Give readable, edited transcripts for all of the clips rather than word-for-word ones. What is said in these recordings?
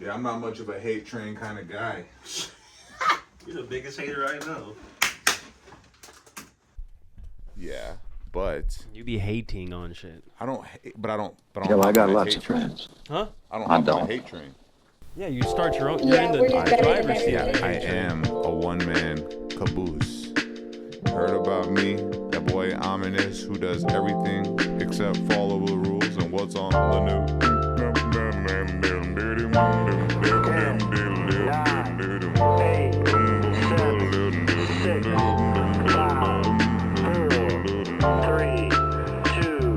Yeah, I'm not much of a hate train kind of guy. You're the biggest hater I know. Yeah, but You be hating on shit. I don't hate, but I don't. Yeah, well, I got hop on that lots hate of train. friends. Huh? I don't I hop on don't. a hate train. Yeah, you start your own. Yeah, You're in we're the just better than driver's seat. everybody. of the I hate train. am a one-man caboose. Heard about me, that boy Ominous, who does everything except follow the rules and what's on the news. 3, 2,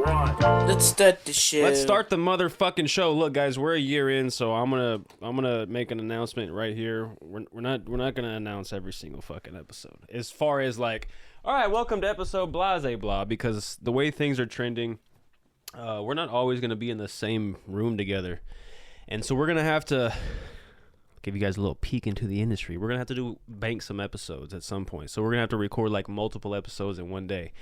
1. Let's start the show. Let's start the motherfucking show. Look, guys, we're a year in, so I'm gonna make an announcement right here. We're not gonna announce every single fucking episode. As far as like, all right, welcome to episode blase blah, because the way things are trending, we're not always gonna be in the same room together, and so we're gonna have to give you guys a little peek into the industry. We're gonna have to bank some episodes at some point, so we're gonna have to record like multiple episodes in one day,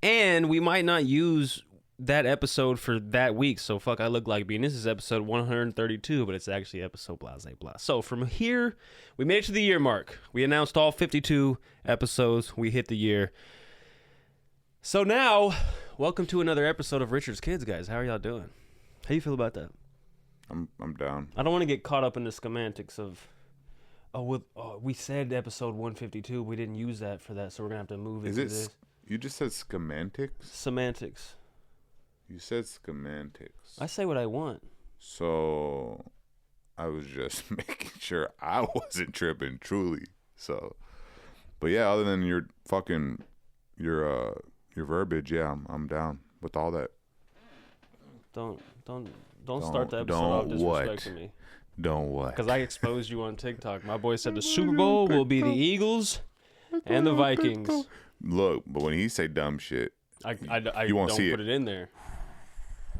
and we might not use that episode for that week. So fuck, I look like being. This is episode 132, but it's actually episode blase blah. So from here, we made it to the year mark. We announced all 52 episodes. We hit the year. So now, welcome to another episode of Richard's Kids, guys. How are y'all doing? How you feel about that? I'm down. I don't want to get caught up in the semantics of, we said episode 152. We didn't use that for that, so we're gonna have to move Is into it? this. You just said semantics. Semantics. You said semantics. I say what I want. So I was just making sure I wasn't tripping truly. So, but yeah, other than your verbiage, yeah, I'm down with all that. Don't start the episode off disrespecting me. Don't what? Because I exposed you on TikTok. My boy said the Super Bowl will be the Eagles and the Vikings. Look, but when he say dumb shit, I you won't don't see put it. it in there.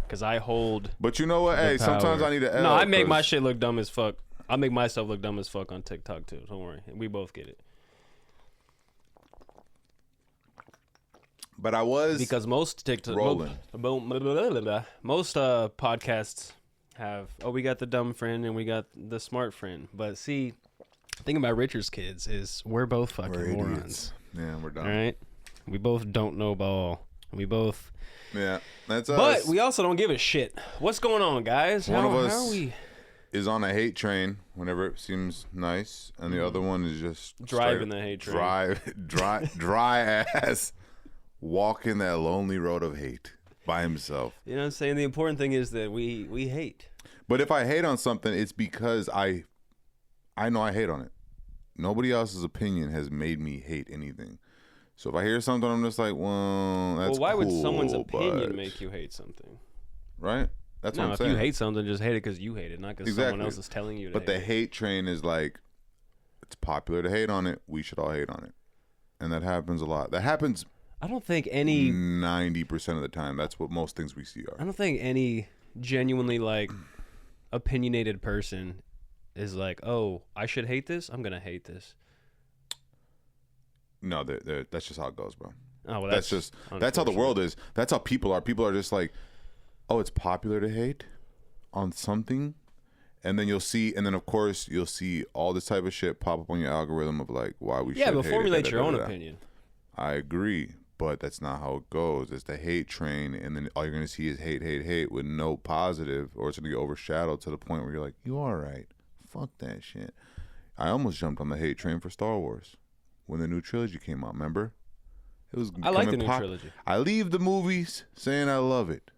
Because I hold. But you know what? the Hey, sometimes power. I need to. No, I make my shit look dumb as fuck. I make myself look dumb as fuck on TikTok too. Don't worry. We both get it. But I was Because most TikTok. rolling. Most podcasts have. Oh, we got the dumb friend and we got the smart friend. But see, the thing about Richard's Kids is we're both fucking We're morons. idiots. Yeah, we're done. All right, we both don't know ball. We both, Yeah, that's but us. we also don't give a shit. What's going on, guys? One of how us are we is on a hate train whenever it seems nice, and the other one is just driving straight the hate train? dry ass, walking that lonely road of hate by himself. You know what I'm saying? The important thing is that we hate. But if I hate on something, it's because I know I hate on it. Nobody else's opinion has made me hate anything. So if I hear something, I'm just like, well, that's Well, why would cool, someone's opinion but- make you hate something? right? That's what No, I'm if saying. you hate something, just hate it because you hate it, not because someone else is telling you to But the hate it. hate train is like, it's popular to hate on it. We should all hate on it. And that happens a lot. That happens I don't think any 90% of the time. That's what most things we see I are. don't think any genuinely like opinionated person is like, oh, I should hate this. I'm gonna hate this. No, that's just how it goes, bro. Oh, well, That's how the world is. That's how people are. People are just like, oh, it's popular to hate on something. And then you'll see, and then of course you'll see all this type of shit pop up on your algorithm of like why we should Yeah, but hate it, formulate your own da-da-da-da. opinion. I agree, but that's not how it goes. It's the hate train, and then all you're gonna see is hate, hate, hate with no positive, or it's gonna get overshadowed to the point where you're like, you all right? Fuck that shit. I almost jumped on the hate train for Star Wars when the new trilogy came out. Remember? It was. I like the becoming new trilogy. I leave the movies saying I love it.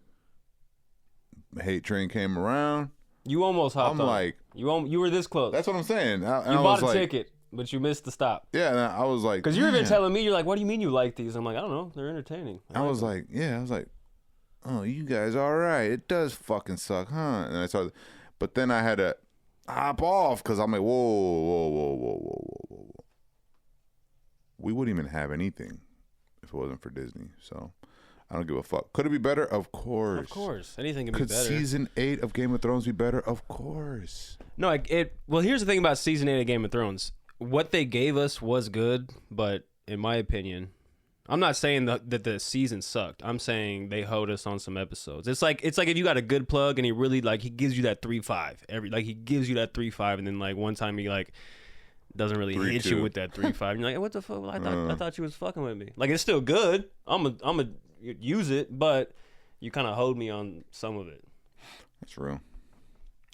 The hate train came around. You almost hopped I'm on. like, You were this close. that's what I'm saying. You I bought was a like, ticket, but you missed the stop. Yeah, and I was like, Because you're even "Man." telling me, you're like, what do you mean you like these? I'm like, I don't know. They're entertaining. I was them. like, yeah, I was like, oh, you guys all right. It does fucking suck, huh? And I started, but then I had to hop off because I'm like, whoa. We wouldn't even have anything if it wasn't for Disney. So I don't give a fuck. Could it be better? Of course. Of course. Anything can be Could better. season 8 of Game of Thrones be better? Of course. No, well, here's the thing about season 8 of Game of Thrones. What they gave us was good, but in my opinion, I'm not saying that the season sucked. I'm saying they hoed us on some episodes. It's like if you got a good plug and he really like he gives you that 3.5 he gives you that 3.5 and then like one time he like doesn't really hit you with that 3.5. And you're like, what the fuck? I thought you was fucking with me. Like it's still good. I'm a use it, but you kind of hoed me on some of it. That's real.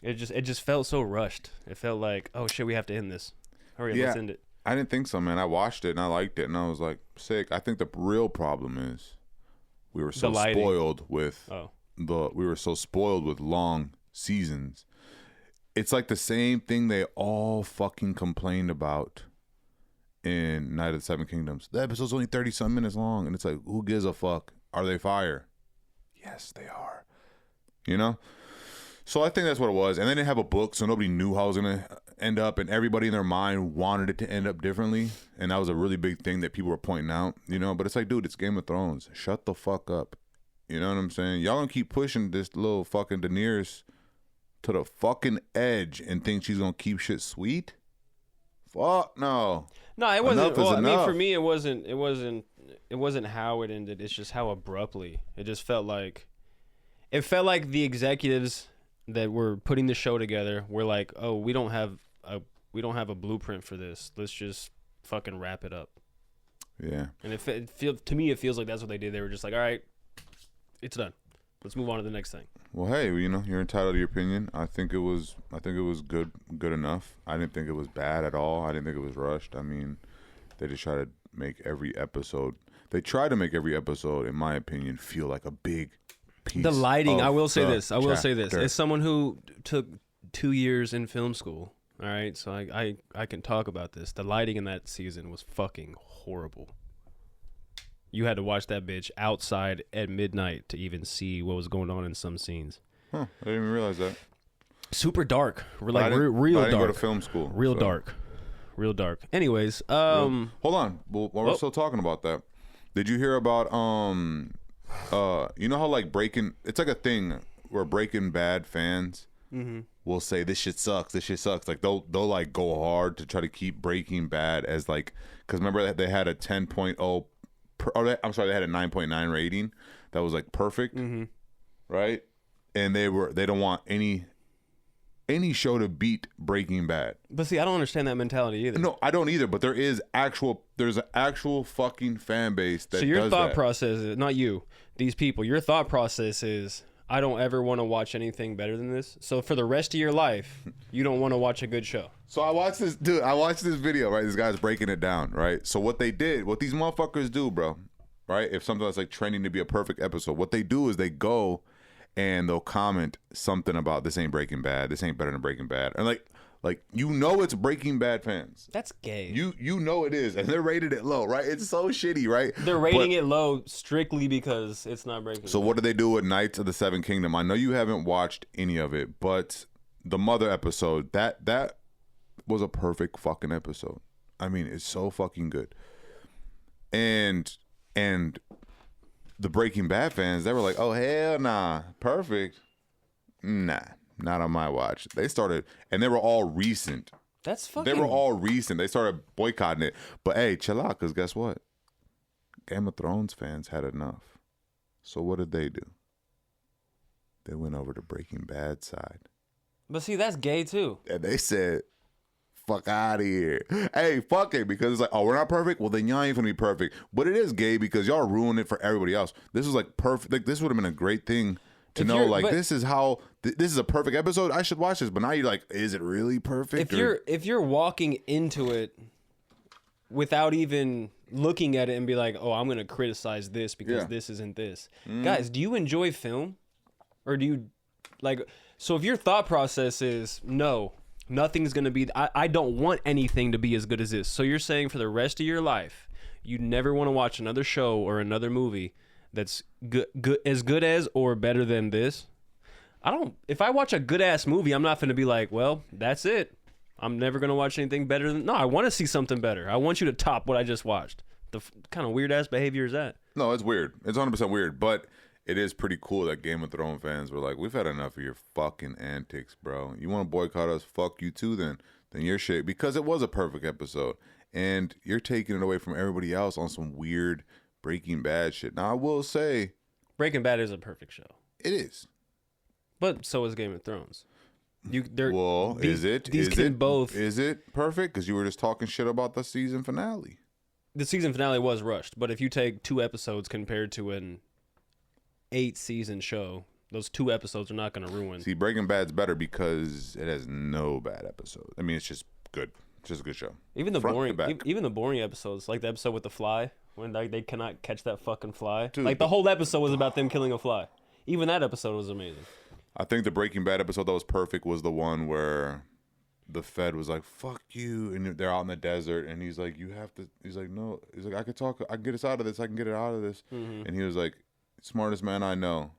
It just felt so rushed. It felt like, oh shit, we have to end this. Hurry up, let's end it. I didn't think so, man. I watched it and I liked it and I was like, sick. I think the real problem is we were so spoiled with long seasons. It's like the same thing they all fucking complained about in Night of the Seven Kingdoms. The episode's only 30-some minutes long and it's like, who gives a fuck? Are they fire? Yes, they are. You know? So I think that's what it was. And they didn't have a book, so nobody knew how it was going to end up. And everybody in their mind wanted it to end up differently. And that was a really big thing that people were pointing out, you know? But it's like, dude, it's Game of Thrones. Shut the fuck up. You know what I'm saying? Y'all going to keep pushing this little fucking Daenerys to the fucking edge and think she's going to keep shit sweet? Fuck no. No, it wasn't. Enough is enough. I mean, for me, it wasn't how it ended. It's just how abruptly. It just felt like the executives that were putting the show together were like, oh, we don't have a blueprint for this. Let's just fucking wrap it up. Yeah. And to me, it feels like that's what they did. They were just like, all right, it's done. Let's move on to the next thing. Well, hey, you know, you're entitled to your opinion. I think it was good enough. I didn't think it was bad at all. I didn't think it was rushed. I mean, they just try to make every episode. They try to make every episode, in my opinion, feel like a big piece. The lighting, I will say the this. chapter. As someone who took 2 years in film school, all right, so I can talk about this. The lighting in that season was fucking horrible. You had to watch that bitch outside at midnight to even see what was going on in some scenes. Huh, I didn't even realize that. Super dark. We're like real I didn't dark. go to film school. Real dark. Anyways, hold on. Well, while we're still talking about that, did you hear about you know how like it's like a thing where Breaking Bad fans will say this shit sucks. Like they'll like go hard to try to keep Breaking Bad as like, because remember that they had a 10.0 they had a 9.9 rating that was like perfect, right? And they don't want any show to beat Breaking Bad. but see, I don't understand that mentality either. No, I don't either. But there's an actual fucking fan base that. So your does thought that. process is not you, these people. Your thought process is, I don't ever want to watch anything better than this. So for the rest of your life, you don't want to watch a good show. So I watched this video, right? This guy's breaking it down, right? So what these motherfuckers do, bro, right? If something that's like trending to be a perfect episode, what they do is they go and they'll comment something about this ain't Breaking Bad, this ain't better than Breaking Bad, and like you know it's Breaking Bad fans. That's gay. You know it is, and they're rated it low, right? It's so shitty, right? They're rating it low strictly because it's not Breaking Bad. So what do they do with Knights of the Seven Kingdom? I know you haven't watched any of it, but the Mother episode, that was a perfect fucking episode. I mean, it's so fucking good. And the Breaking Bad fans, they were like, oh, hell nah, perfect. Nah, not on my watch. They started, and they were all recent. That's fucking... They were all recent. They started boycotting it. But hey, chill out, because guess what? Game of Thrones fans had enough. So what did they do? They went over to Breaking Bad side. But see, that's gay too. And they said, fuck out of here. Hey, fuck it. Because it's like, oh, we're not perfect? Well, then y'all ain't gonna be perfect. But it is gay because y'all ruined it for everybody else. This was like perfect. Like, this would have been a great thing to know. Like, this is how, this is a perfect episode. I should watch this. But now you're like, is it really perfect? If you're walking into it without even looking at it and be like, oh, I'm gonna criticize this because this isn't this. Guys, do you enjoy film? Or do you, like, so if your thought process is, no, nothing's going to be, I don't want anything to be as good as this. So you're saying for the rest of your life, you never want to watch another show or another movie that's good as or better than this? If I watch a good-ass movie, I'm not going to be like, well, that's it. I'm never going to watch anything better than, no, I want to see something better. I want you to top what I just watched. The kind of weird-ass behavior is that? No, it's weird. It's 100% weird, but it is pretty cool that Game of Thrones fans were like, we've had enough of your fucking antics, bro. You want to boycott us? Fuck you too then you're shit. Because it was a perfect episode. And you're taking it away from everybody else on some weird Breaking Bad shit. Now I will say Breaking Bad is a perfect show, it is. but so is Game of Thrones. Well, is it? These Is can it both. Is it perfect? Because you were just talking shit about the season finale. The season finale was rushed, but if you take 2 episodes compared to an 8-season show, those 2 episodes are not going to ruin. See, Breaking Bad's better because it has no bad episodes. I mean, it's just good. It's just a good show. Even the Front to boring, back. even the boring episodes, like the episode with the fly, when like they cannot catch that fucking fly. Dude, like the whole episode was about them killing a fly. Even that episode was amazing. I think the Breaking Bad episode that was perfect was the one where the Fed was like, "Fuck you," and they're out in the desert, and he's like, "You have to." He's like, "No." He's like, "I can talk. I can get us out of this. I can get it out of this." Mm-hmm. And he was like, "Smartest man I know,"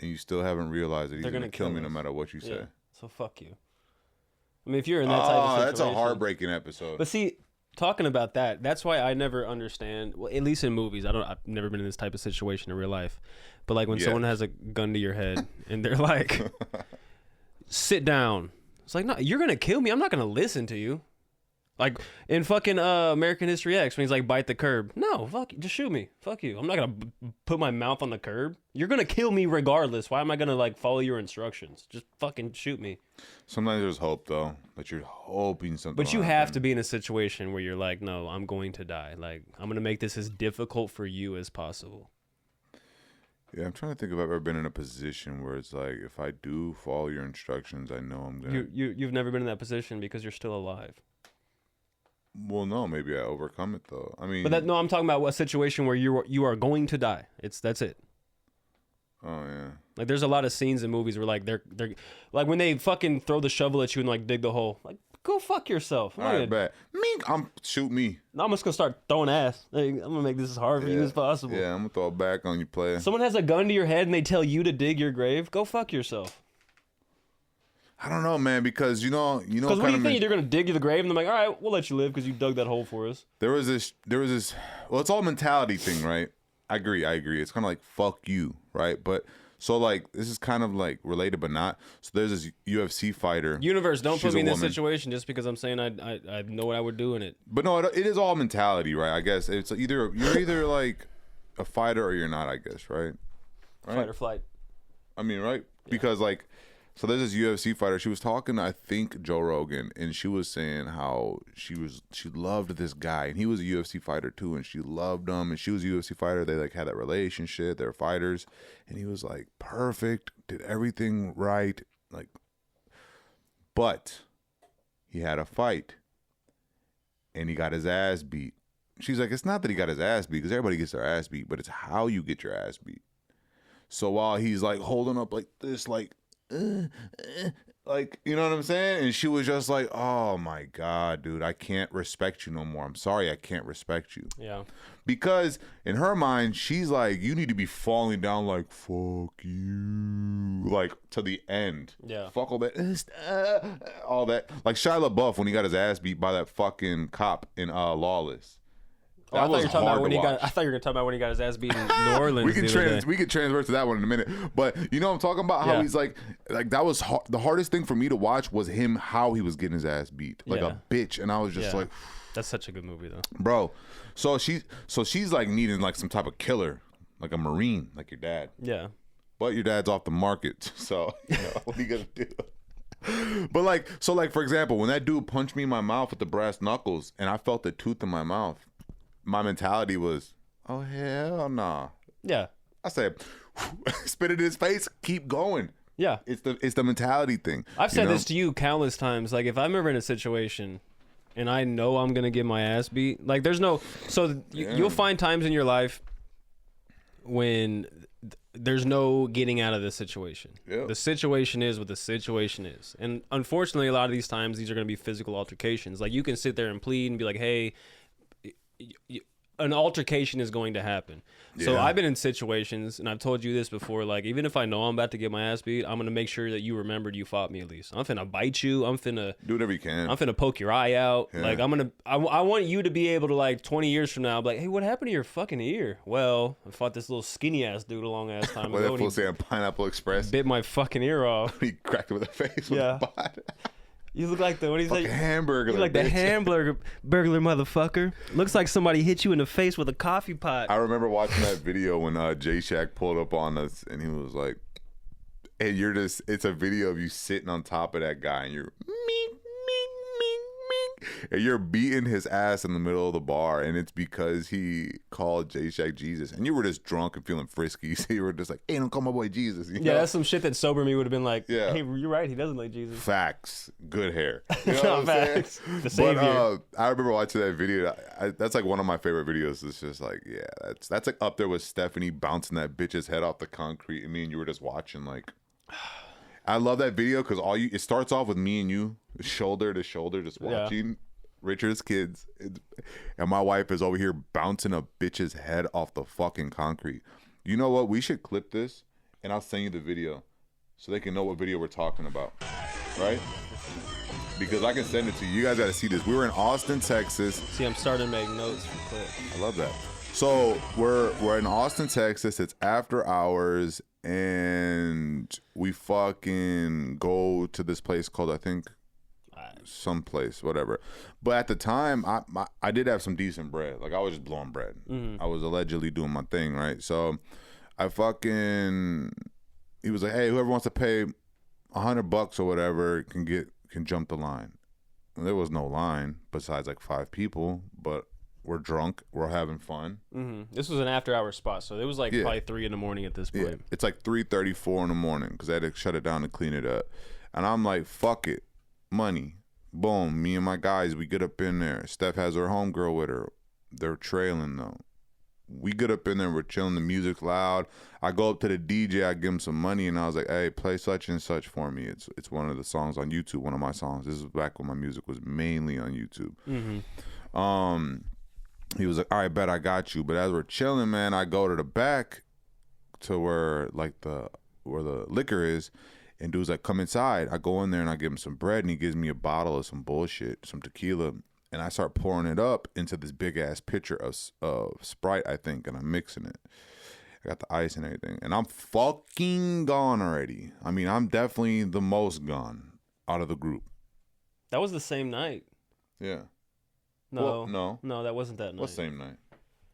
and you still haven't realized that he's They're gonna gonna kill me kill no us. matter what you say. Yeah. So fuck you. I mean, if you're in that type of situation, That's a heartbreaking episode. But see, talking about that, that's why I never understand. Well, at least in movies, I've never been in this type of situation in real life. But like when Yeah. someone has a gun to your head and they're like, "Sit down," it's like, no, you're gonna kill me. I'm not gonna listen to you. Like in fucking American History X, when he's like, "Bite the curb." No, fuck, you, just shoot me. Fuck you. I'm not gonna put my mouth on the curb. You're gonna kill me regardless. Why am I gonna like follow your instructions? Just fucking shoot me. Sometimes there's hope though, that you're hoping something. But you will have happen. to be in a situation where you're like, no, I'm going to die. Like, I'm going to make this as difficult for you as possible. Yeah, I'm trying to think if I've ever been in a position where it's like, if I do follow your instructions, I know I'm gonna. You've never been in that position because you're still alive. Well, no, maybe I overcome it though. I mean, But no, I'm talking about a situation where you are going to die. That's it. oh yeah, Like, there's a lot of scenes in movies where like they're like when they fucking throw the shovel at you and like dig the hole. Like, go fuck yourself. all right, bet. Shoot me. I'm just gonna start throwing ass. Like, I'm gonna make this as hard for you as possible. Yeah, I'm gonna throw it back on you, player. Someone has a gun to your head and they tell you to dig your grave. Go fuck yourself. I don't know, man, because you know, Because what do kind you of. think? They're gonna dig you the grave and they're like, all right, we'll let you live because you dug that hole for us. There was this. Well, it's all a mentality thing, right? I agree. It's kind of like fuck you, right? But so like this is kind of like related, but not. So there's this UFC fighter. Universe, don't She's put me a in this woman. situation just because I'm saying I know what I would do in it. But no, it is all mentality, right? I guess it's you're either like a fighter or you're not. I guess, right? Fight or flight. I mean, right? Because like, so there's this UFC fighter. She was talking to, I think, Joe Rogan, and she was saying how she loved this guy, and he was a UFC fighter too, and she loved him, and she was a UFC fighter. They like had that relationship. They're fighters, and he was like perfect, did everything right, like, but he had a fight, and he got his ass beat. She's like, it's not that he got his ass beat, because everybody gets their ass beat, but it's how you get your ass beat. So while he's like holding up like this, like, you know what I'm saying? And she was just like, oh my God, dude, I can't respect you no more. I'm sorry, I can't respect you. Yeah. Because in her mind, she's like, you need to be falling down like, fuck you. Like, to the end. Yeah. Fuck all that. All that. Like Shia LaBeouf when he got his ass beat by that fucking cop in Lawless. Oh, I That thought you was were talking about hard when to he got. watch. I thought you were gonna talk about when he got his ass beat in New Orleans. We can the other day. we can transfer to that one in a minute, but you know what I'm talking about? How Yeah. he's like that was the hardest thing for me to watch was him how he was getting his ass beat like Yeah. a bitch, and I was just Yeah. like, That's such a good movie though. bro. So she's like needing like some type of killer, like a Marine, like your dad, Yeah. but your dad's off the market, so you know, what are you gonna do? But like, so like for example, when that dude punched me in my mouth with the brass knuckles, and I felt the tooth in my mouth, my mentality was, oh hell nah. Yeah. I said, spit it in his face, keep going. Yeah. It's the mentality thing. I've you said know? this to you countless times. Like, if I'm ever in a situation and I know I'm gonna get my ass beat, like, there's no. So you'll find times in your life when there's no getting out of the situation. Yeah. The situation is what the situation is, and unfortunately, a lot of these times these are gonna be physical altercations. Like, you can sit there and plead and be like, "Hey." An altercation is going to happen. So Yeah. I've been in situations, and I've told you this before, like, even if I know I'm about to get my ass beat, I'm going to make sure that you remembered you fought me at least. I'm finna bite you. I'm finna Do whatever you can. poke your eye out. Yeah. Like, I want you to be able to, like, 20 years from now, be like, hey, what happened to your fucking ear? Well, I fought this little skinny ass dude a long ass time What ago, that fool and saying, Pineapple Express. he bit my fucking ear off. He cracked him in the face with Yeah. a bot. You look like the what do you Fucking say? hamburger. You like the bitch. hamburger burglar motherfucker. Looks like somebody hit you in the face with a coffee pot. I remember watching that video when Jay Shack pulled up on us and he was like, and you're just, it's a video of you sitting on top of that guy and you're and you're beating his ass in the middle of the bar, and it's because he called Jay Shack Jesus, and you were just drunk and feeling frisky, so you were just like, hey, don't call my boy Jesus. You Yeah, know? that's some shit that sober me would have been like, Yeah. hey, you're right, he doesn't like Jesus. Facts. Good hair. You know No, what I'm saying? facts. The savior. But I remember watching that video. That's like one of my favorite videos. It's just like, yeah, that's like up there with Stephanie bouncing that bitch's head off the concrete, and me and you were just watching. Like, I love that video because it starts off with me and you shoulder to shoulder, just watching Richard's kids, and my wife is over here bouncing a bitch's head off the fucking concrete. You know what? We should clip this, and I'll send you the video so they can know what video we're talking about, right? Because I can send it to you. You guys got to see this. We were in Austin, Texas. See, I'm starting to make notes for clip. I love that. So we're in Austin, Texas. It's after hours, and we fucking go to this place called, I think, someplace, whatever. But at the time, I did have some decent bread. Like, I was just blowing bread. I was allegedly doing my thing, right? So he was like, hey, whoever wants to pay $100 or whatever can jump the line. And there was no line besides like 5 people, but we're drunk, we're having fun. This was an after-hour spot, so it was like probably 3 in the morning at this point. Yeah, it's like 3:34 in the morning because I had to shut it down and clean it up. And I'm like, fuck it, money. Boom, me and my guys, we get up in there. Steph has her homegirl with her. They're trailing though. We get up in there, we're chilling, the music's loud. I go up to the DJ, I give him some money, and I was like, hey, play such and such for me. It's one of the songs on YouTube, one of my songs. This is back when my music was mainly on YouTube. He was like, all right, bet, I got you. But as we're chilling, man, I go to the back to where the liquor is, and dude's like, come inside. I go in there and I give him some bread, and he gives me a bottle of some bullshit, some tequila, and I start pouring it up into this big ass pitcher of Sprite, I think, and I'm mixing it. I got the ice and everything, and I'm fucking gone already. I mean, I'm definitely the most gone out of the group. That was the same night. Yeah. No, Well, no. that wasn't that night. What same night?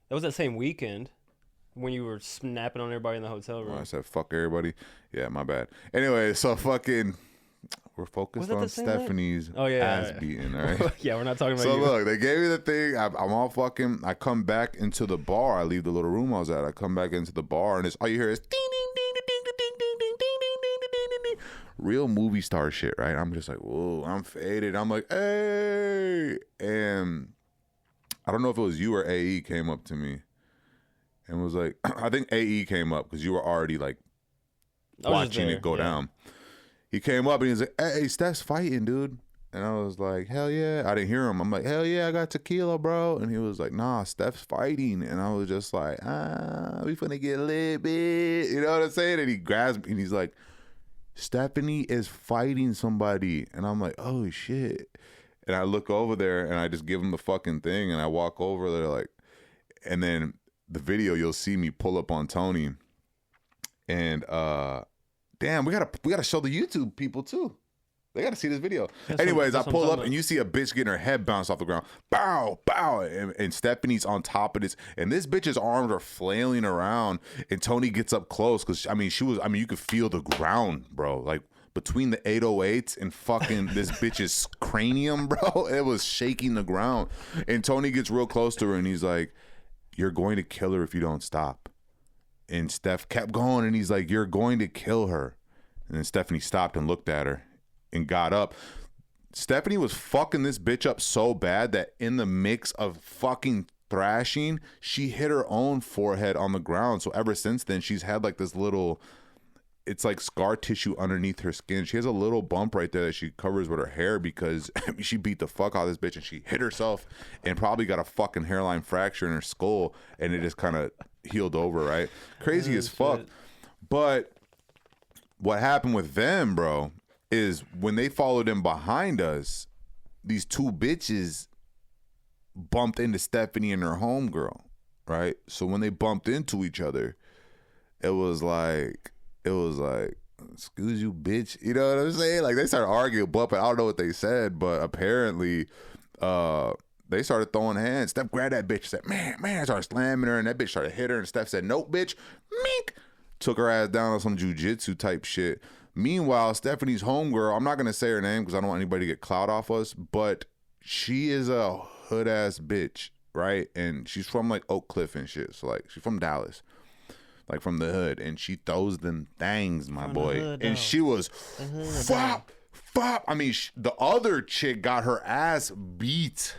That was that same weekend when you were snapping on everybody in the hotel room. Oh, I said fuck everybody. Yeah, my bad. Anyway, so fucking, we're focused Was it on the same night? Stephanie's Oh, yeah, ass yeah. beating, all right? Yeah, we're not talking about So you. look, they gave me the thing. I'm all fucking. I come back into the bar. I leave the little room I was at. I come back into the bar, and it's all you hear is ding ding ding ding ding ding ding ding ding ding ding ding ding ding. Real movie star shit, right? I'm just like, whoa, I'm faded. I'm like, hey, and I don't know if it was you or AE came up to me and was like, I think AE came up because you were already like I was just watching there, it go yeah. down. He came up and he was like, hey, Steph's fighting, dude. And I was like, hell yeah. I didn't hear him. I'm like, hell yeah, I got tequila, bro. And he was like, nah, Steph's fighting. And I was just like, we finna get a little bit. You know what I'm saying? And he grabs me and he's like, Stephanie is fighting somebody. And I'm like, oh shit. And I look over there and I just give him the fucking thing. And I walk over there like, and then the video, you'll see me pull up on Tony. And damn, we gotta show the YouTube people too. They gotta see this video. Anyways, I pull up and you see a bitch getting her head bounced off the ground. Bow, bow. And Stephanie's on top of this. And this bitch's arms are flailing around. And Tony gets up close because, you could feel the ground, bro. Like, between the 808s and fucking this bitch's cranium, bro, it was shaking the ground. And Tony gets real close to her and he's like, you're going to kill her if you don't stop. And Steph kept going and he's like, you're going to kill her. And then Stephanie stopped and looked at her and got up. Stephanie was fucking this bitch up so bad that in the mix of fucking thrashing, she hit her own forehead on the ground. So ever since then, she's had like this little, it's like scar tissue underneath her skin. She has a little bump right there that she covers with her hair because she beat the fuck out of this bitch and she hit herself and probably got a fucking hairline fracture in her skull and it just kind of healed over, right? Crazy as fuck. But what happened with them, bro, is when they followed in behind us, these two bitches bumped into Stephanie and her homegirl, right? So when they bumped into each other, it was like, excuse you, bitch. You know what I'm saying? Like, they started arguing, but I don't know what they said, but apparently, they started throwing hands. Steph grabbed that bitch, said, man, started slamming her, and that bitch started hitting her, and Steph said, nope, bitch, mink. Took her ass down on some jujitsu type shit. Meanwhile, Stephanie's homegirl, I'm not going to say her name because I don't want anybody to get clout off us, but she is a hood ass bitch, right? And she's from like Oak Cliff and shit. So like, she's from Dallas, like from the hood, and she throws them things, my boy. And she was fop. I mean, the other chick got her ass beat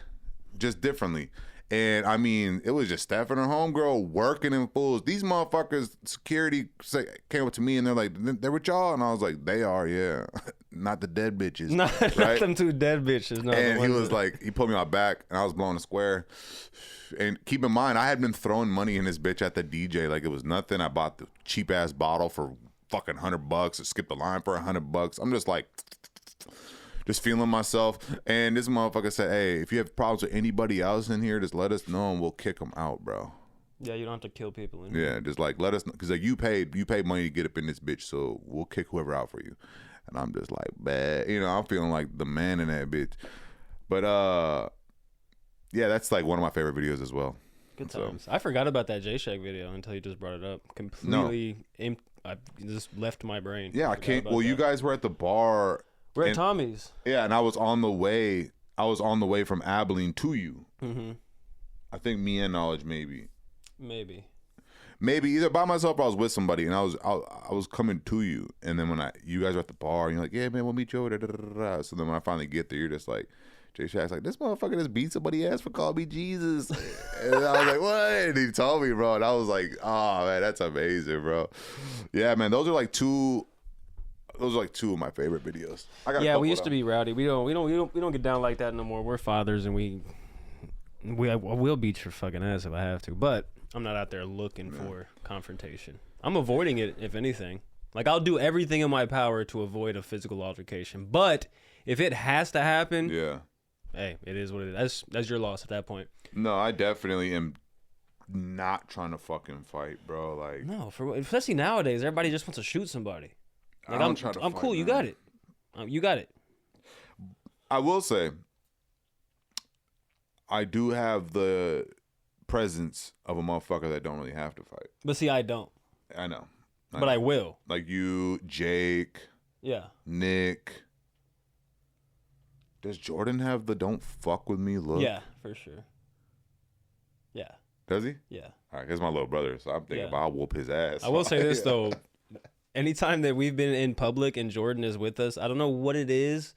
just differently. And I mean, it was just Steph and her homegirl working in fools. These motherfuckers, security came up to me and they're like, they're with y'all? And I was like, they are, yeah. Not the dead bitches. Not them two dead bitches. No, and he was like, he put me on my back and I was blowing a square. And keep in mind, I had been throwing money in this bitch at the DJ like it was nothing. I bought the cheap ass bottle for fucking $100. I skipped the line for $100. I'm just like, just feeling myself. And this motherfucker said, hey, if you have problems with anybody else in here, just let us know and we'll kick them out, bro. Yeah, you don't have to kill people in here. Yeah, just like let us know. Because like you paid money to get up in this bitch, so we'll kick whoever out for you. And I'm just like, bad. You know, I'm feeling like the man in that bitch. But yeah, that's like one of my favorite videos as well. Good times. I forgot about that J-Shack video until you just brought it up. Completely I just left my brain. Yeah, I can't. Well, you guys were at the bar. We're at Tommy's. Yeah, and I was on the way from Abilene to you. Mm-hmm. I think me and Knowledge maybe either by myself or I was with somebody, and I was coming to you, and then when you guys were at the bar, and you're like, yeah man, we'll meet you over there. So then when I finally get there, you're just like, Jay Shack's like, this motherfucker just beat somebody ass for calling me Jesus. And I was like, what? And he told me, bro, and I was like, oh man, that's amazing, bro. Yeah, man, those are like two of my favorite videos. Yeah, we used to be rowdy. We don't get down like that no more. We're fathers, and I will beat your fucking ass if I have to. But I'm not out there looking for confrontation. I'm avoiding it, if anything. Like, I'll do everything in my power to avoid a physical altercation. But if it has to happen, yeah, hey, it is what it is. That's your loss at that point. No, I definitely am not trying to fucking fight, bro. Like, no, especially nowadays, everybody just wants to shoot somebody. Like, I'm cool. Man. You got it. You got it. I will say, I do have the presence of a motherfucker that don't really have to fight. But see, I don't. I know. I will. Like you, Jake. Yeah. Nick. Does Jordan have the don't fuck with me look? Yeah, for sure. Yeah. Does he? Yeah. All right, he's my little brother, so I'm thinking about I'll whoop his ass. I will say this, though. Anytime that we've been in public and Jordan is with us, I don't know what it is,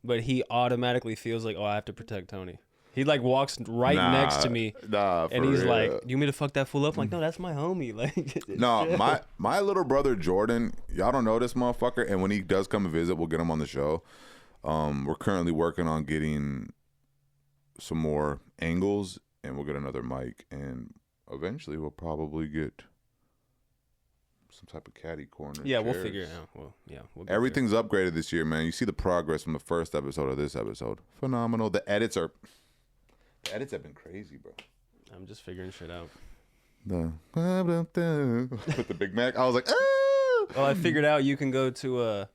but he automatically feels like, oh, I have to protect Tony. He like walks right next to me, and he's real. Like, "You want me to fuck that fool up?" I'm like, no, that's my homie. Like, no, my little brother Jordan, y'all don't know this motherfucker, and when he does come and visit, we'll get him on the show. We're currently working on getting some more angles, and we'll get another mic, and eventually we'll probably get some type of caddy corner. Yeah, chairs. we'll figure it out. Well, yeah, everything's upgraded this year, man. You see the progress from the first episode of this episode. Phenomenal. The edits have been crazy, bro. I'm just figuring shit out. With the Big Mac, I was like, ah! Well, I figured out you can go to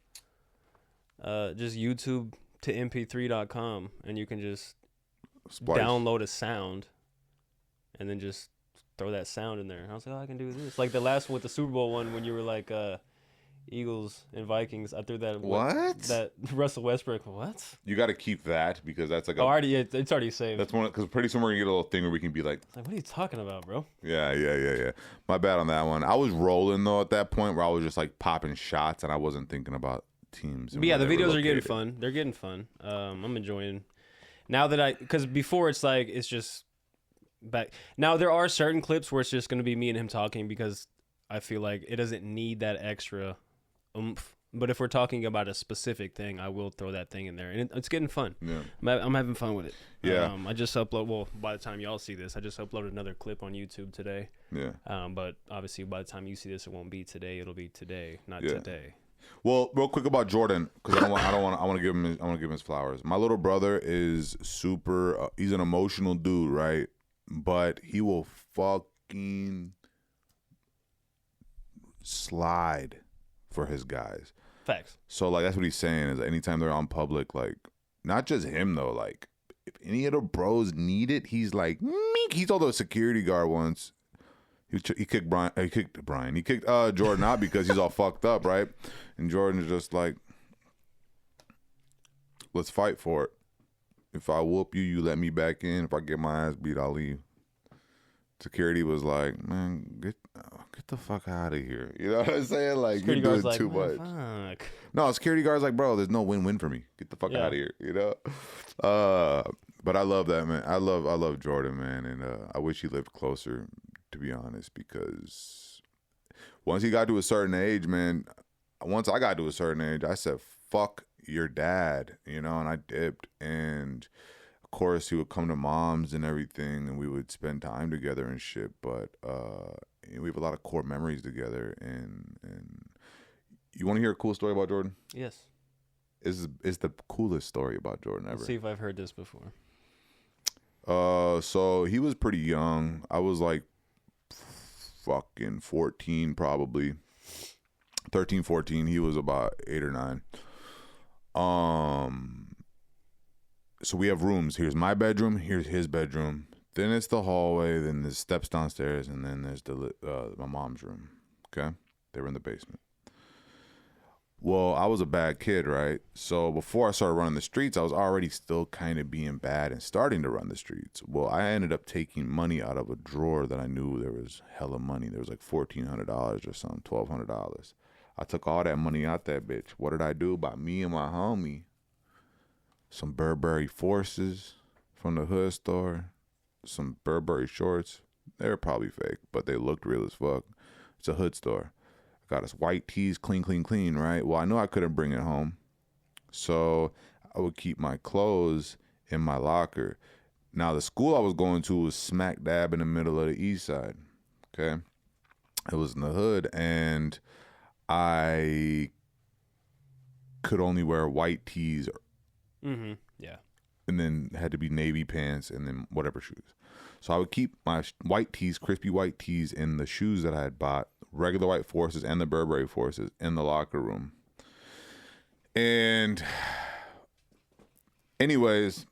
just YouTube to mp3.com and you can just download a sound and then just throw that sound in there. I was like, oh, I can do this. Like the last one with the Super Bowl one when you were like Eagles and Vikings. I threw that. What? That Russell Westbrook. What? You got to keep that because that's like it's already saved. That's one because pretty soon we're gonna get a little thing where we can be like, what are you talking about, bro? Yeah. My bad on that one. I was rolling though at that point where I was just like popping shots and I wasn't thinking about teams. But yeah, the videos are getting fun. They're getting fun. I'm enjoying. Now that because before it's like it's just back. Now there are certain clips where it's just gonna be me and him talking because I feel like it doesn't need that extra oomph. But if we're talking about a specific thing, I will throw that thing in there, and it's getting fun. Yeah, I'm having fun with it. Yeah, I just well, by the time y'all see this, I just uploaded another clip on YouTube today. Yeah. But obviously, by the time you see this, it won't be today. It'll be today, not today. Well, real quick about Jordan, because I want to give him his flowers. My little brother is super. He's an emotional dude, right? But he will fucking slide for his guys. Facts. So like that's what he's saying is anytime they're on public, like not just him though, like if any of the bros need it, he's like Meek. He told the security guard once he kicked Brian. He kicked Jordan out because he's all fucked up, right? And Jordan's just like, let's fight for it. If I whoop you, you let me back in. If I get my ass beat, I'll leave. Security was like, man, get the fuck out of here. You know what I'm saying? Like, Security you're guard's doing like, too much. Fuck. No, security guard's like, bro, there's no win-win for me. Get the fuck Yeah. out of here, you know? But I love that, man. I love Jordan, man, and I wish he lived closer, to be honest, because once he got to a certain age, man, once I got to a certain age, I said, fuck your dad, you know, and I dipped. And of course, he would come to mom's and everything, and we would spend time together and shit. But we have a lot of core memories together. And you want to hear a cool story about Jordan? Yes. Is the coolest story about Jordan ever. Let's see if I've heard this before. So he was pretty young. I was like fucking 14 probably. 13, 14. He was about 8 or 9. So we have rooms. Here's my bedroom. Here's his bedroom. Then it's the hallway. Then there's steps downstairs, and then there's my mom's room. Okay, they were in the basement. Well, I was a bad kid, right? So before I started running the streets, I was already still kind of being bad and starting to run the streets. Well, I ended up taking money out of a drawer that I knew there was hella money. There was like $1,400 or something, $1,200. I took all that money out that bitch. What did I do? By me and my homie, some Burberry Forces from the hood store, some Burberry shorts. They were probably fake, but they looked real as fuck. It's a hood store. Got us white tees, clean, right? Well, I knew I couldn't bring it home. So I would keep my clothes in my locker. Now, the school I was going to was smack dab in the middle of the east side. Okay? It was in the hood, and I could only wear white tees. Mm-hmm. Yeah. And then had to be navy pants and then whatever shoes. So I would keep my white tees, crispy white tees, in the shoes that I had bought, regular white Forces and the Burberry Forces, in the locker room. And anyways,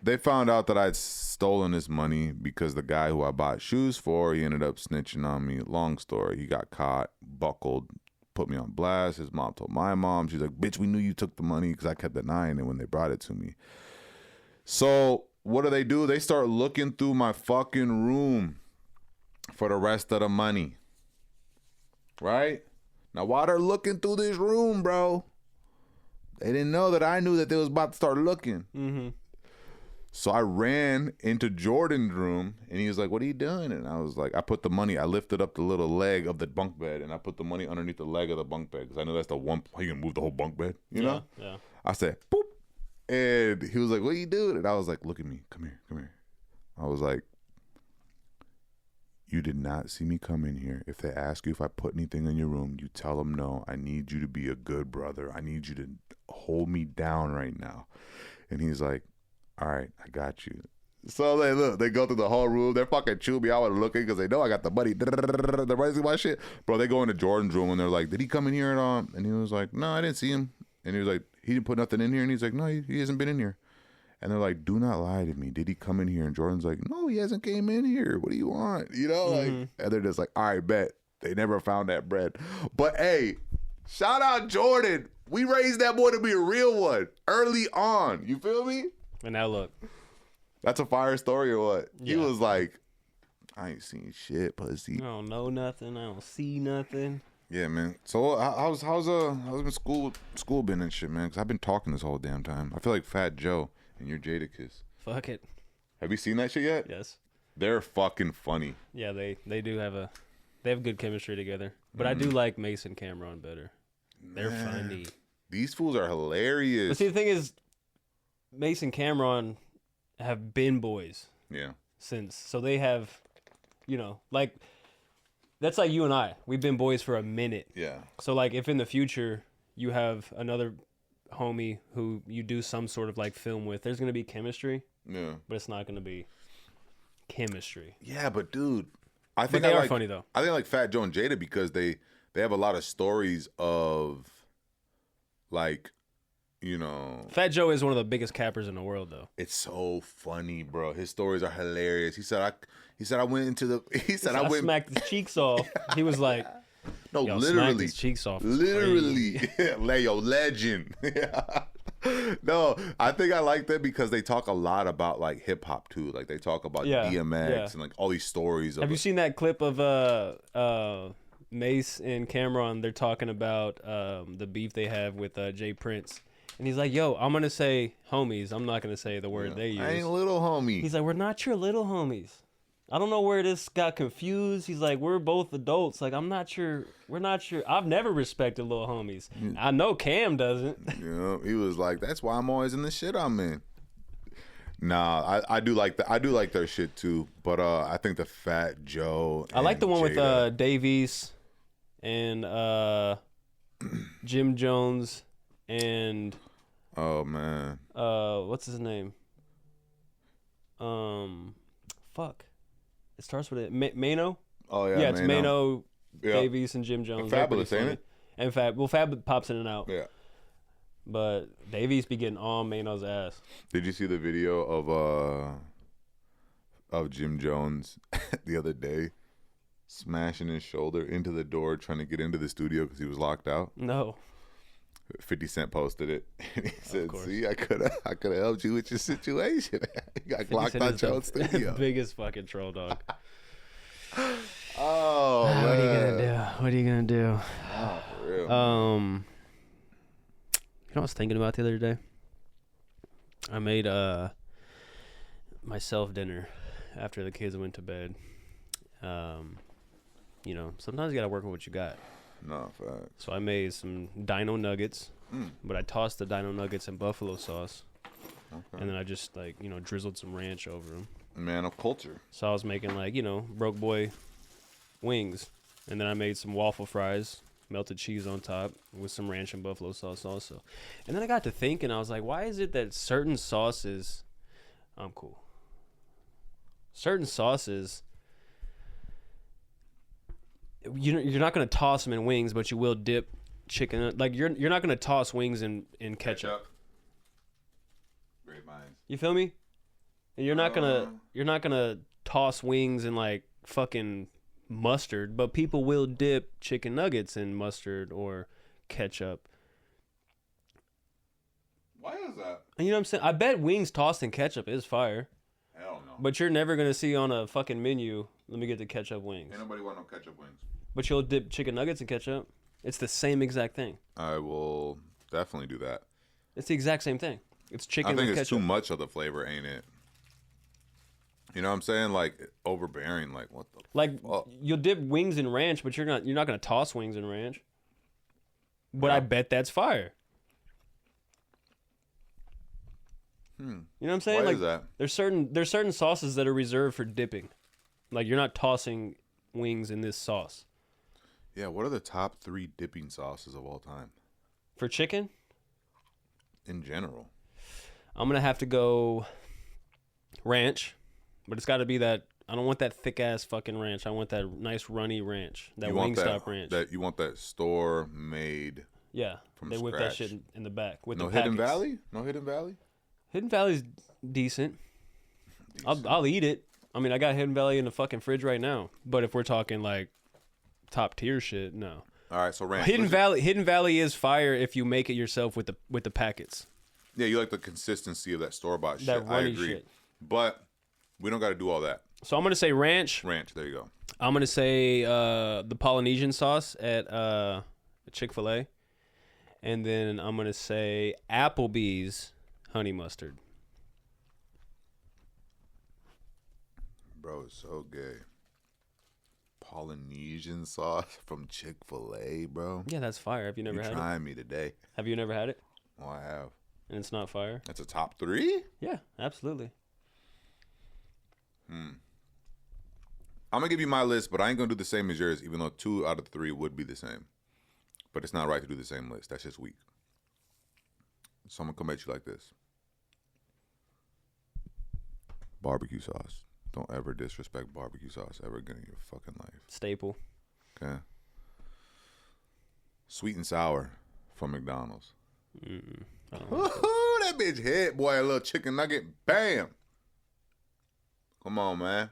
they found out that I'd stolen this money because the guy who I bought shoes for, he ended up snitching on me. Long story. He got caught, buckled, put me on blast. His mom told my mom. She's like, bitch, we knew you took the money, because I kept denying it when they brought it to me. So what do? They start looking through my fucking room for the rest of the money. Right? Now, while they're looking through this room, bro, they didn't know that I knew that they was about to start looking. Mm-hmm. So I ran into Jordan's room, and he was like, what are you doing? And I was like, I lifted up the little leg of the bunk bed, and I put the money underneath the leg of the bunk bed, because I know that's the one, you can move the whole bunk bed, you know? Yeah. I said, boop. And he was like, what are you doing? And I was like, look at me. Come here. I was like, you did not see me come in here. If they ask you if I put anything in your room, you tell them no. I need you to be a good brother. I need you to hold me down right now. And he's like, all right, I got you. So they go through the whole room. They're fucking chewing me out looking, because they know I got the money. They're running through my shit. Bro, they go into Jordan's room, and they're like, did he come in here at all? And he was like, no, I didn't see him. And he was like, he didn't put nothing in here? And he's like, no, he hasn't been in here. And they're like, do not lie to me. Did he come in here? And Jordan's like, no, he hasn't came in here. What do you want? You know, like, and they're just like, all right, bet. They never found that bread. But hey, shout out Jordan. We raised that boy to be a real one early on. You feel me? And now look. That's a fire story or what? He Yeah. was like, I ain't seen shit, pussy. I don't know nothing. I don't see nothing. Yeah, man. So how's been school been and shit, man? Because I've been talking this whole damn time. I feel like Fat Joe and you're Jadakiss. Fuck it. Have you seen that shit yet? Yes. They're fucking funny. Yeah, they do have good chemistry together. But I do like Mason Cameron better. They're funny. These fools are hilarious. But see, the thing is, Mason Cameron have been boys Yeah. since, so they have, like, that's like you and I. We've been boys for a minute. Yeah. So like, if in the future you have another homie who you do some sort of like film with, there's gonna be chemistry, Yeah. but it's not gonna be chemistry. Yeah, but dude, I But think they I are like, funny though. I think I like Fat Joe and Jada because they they have a lot of stories of, like, you know, Fat Joe is one of the biggest cappers in the world, though. it's so funny, bro. His stories are hilarious. He said I went into the. He said I I went. smacked his cheeks off. He was like, No, yo, smacked literally, his cheeks off. It's literally, crazy. Leo legend. No, I think I like that because they talk a lot about like hip hop too. Like they talk about Yeah, DMX yeah. and like all these stories. Of Have you seen that clip of Mace and Cameron? They're talking about the beef they have with Jay Prince. And he's like, yo, I'm going to say homies. I'm not going to say the word they use. I ain't little homie. He's like, we're not your little homies. I don't know where this got confused. He's like, we're both adults. Like, I'm not sure. We're not sure. I've never respected little homies. I know Cam doesn't. You know, he was like, that's why I'm always in the shit I'm in. Nah, I do like that. I do like their shit too. But I think the Fat Joe. I like the one with Jada- Dave East and Jim Jones and Oh man. what's his name? Fuck. It starts with it. Mano. Oh yeah. Yeah, it's Mano, Yeah. Dave East, and Jim Jones. And They're Fabulous, pretty ain't funny. And Fab pops in and out. Yeah. But Dave East be getting on Mano's ass. Did you see the video of Jim Jones the other day smashing his shoulder into the door trying to get into the studio because he was locked out? No. 50 Cent posted it. And he said, course. "See, I could have helped you with your situation. You got locked 50 out Cent your is own the studio." biggest fucking troll dog. Oh, man. What are you gonna do? What are you gonna do? Oh, for real. You know what I was thinking about the other day? I made myself dinner after the kids went to bed. You know, sometimes you gotta work with what you got. No, fact. So I made some dino nuggets, but I tossed the dino nuggets in buffalo sauce, and then I just like, you know, drizzled some ranch over them. Man of culture. So I was making like, you know, broke boy wings, and then I made some waffle fries, melted cheese on top with some ranch and buffalo sauce also. And then I got to thinking, I was like, why is it that certain sauces, I'm cool. Certain sauces, you're not gonna toss them in wings, but you will dip chicken. Like you're not gonna toss wings in ketchup. Great minds. You feel me? And you're not gonna toss wings in like fucking mustard, but people will dip chicken nuggets in mustard or ketchup. Why is that? And you know what I'm saying? I bet wings tossed in ketchup is fire, Hell no. but you're never gonna see on a fucking menu, let me get the ketchup wings. Ain't nobody want no ketchup wings. But you'll dip chicken nuggets in ketchup. It's the same exact thing. I will definitely do that. It's the exact same thing. It's chicken I think with it's ketchup. too much of the flavor, ain't it? You know what I'm saying? Like overbearing. Like what the? Like fuck? you'll dip wings in ranch, but you're not gonna toss wings in ranch. But I Yeah. bet that's fire. You know what I'm saying? Why Like is that? there's certain sauces that are reserved for dipping. Like you're not tossing wings in this sauce. Yeah. What are the top 3 dipping sauces of all time For chicken, in general? I'm gonna have to go ranch, but it's got to be that. I don't want that thick ass fucking ranch. I want that nice runny ranch, that You want Wingstop ranch. you want that store made. Yeah, from they whip that scratch. shit in the back with No the Hidden packets. Valley. No Hidden Valley. Hidden Valley's decent. I'll eat it. I mean, I got Hidden Valley in the fucking fridge right now. But if we're talking like top tier shit, no. All right. So ranch. Hidden Listen- Valley is fire if you make it yourself with the packets. Yeah, you like the consistency of that store bought shit. That I runny agree. shit. But we don't got to do all that. So I'm gonna say ranch. Ranch. There you go. I'm gonna say the Polynesian sauce at Chick-fil-A, and then I'm gonna say Applebee's honey mustard. Bro, it's so gay. Polynesian sauce from Chick-fil-A, bro. Yeah, that's fire. Have you never You're had it? trying me today. Have you never had it? Oh, I have. And it's not fire? That's a top 3? Yeah, absolutely. I'm going to give you my list, but I ain't going to do the same as yours, even though 2 out of 3 would be the same. But it's not right to do the same list. That's just weak. So I'm going to come at you like this. Barbecue sauce. Don't ever disrespect barbecue sauce ever again in your fucking life. Staple. Okay? Sweet and sour from McDonald's. I don't know. Woo-hoo, that bitch hit, boy. A little chicken nugget. Bam. Come on, man.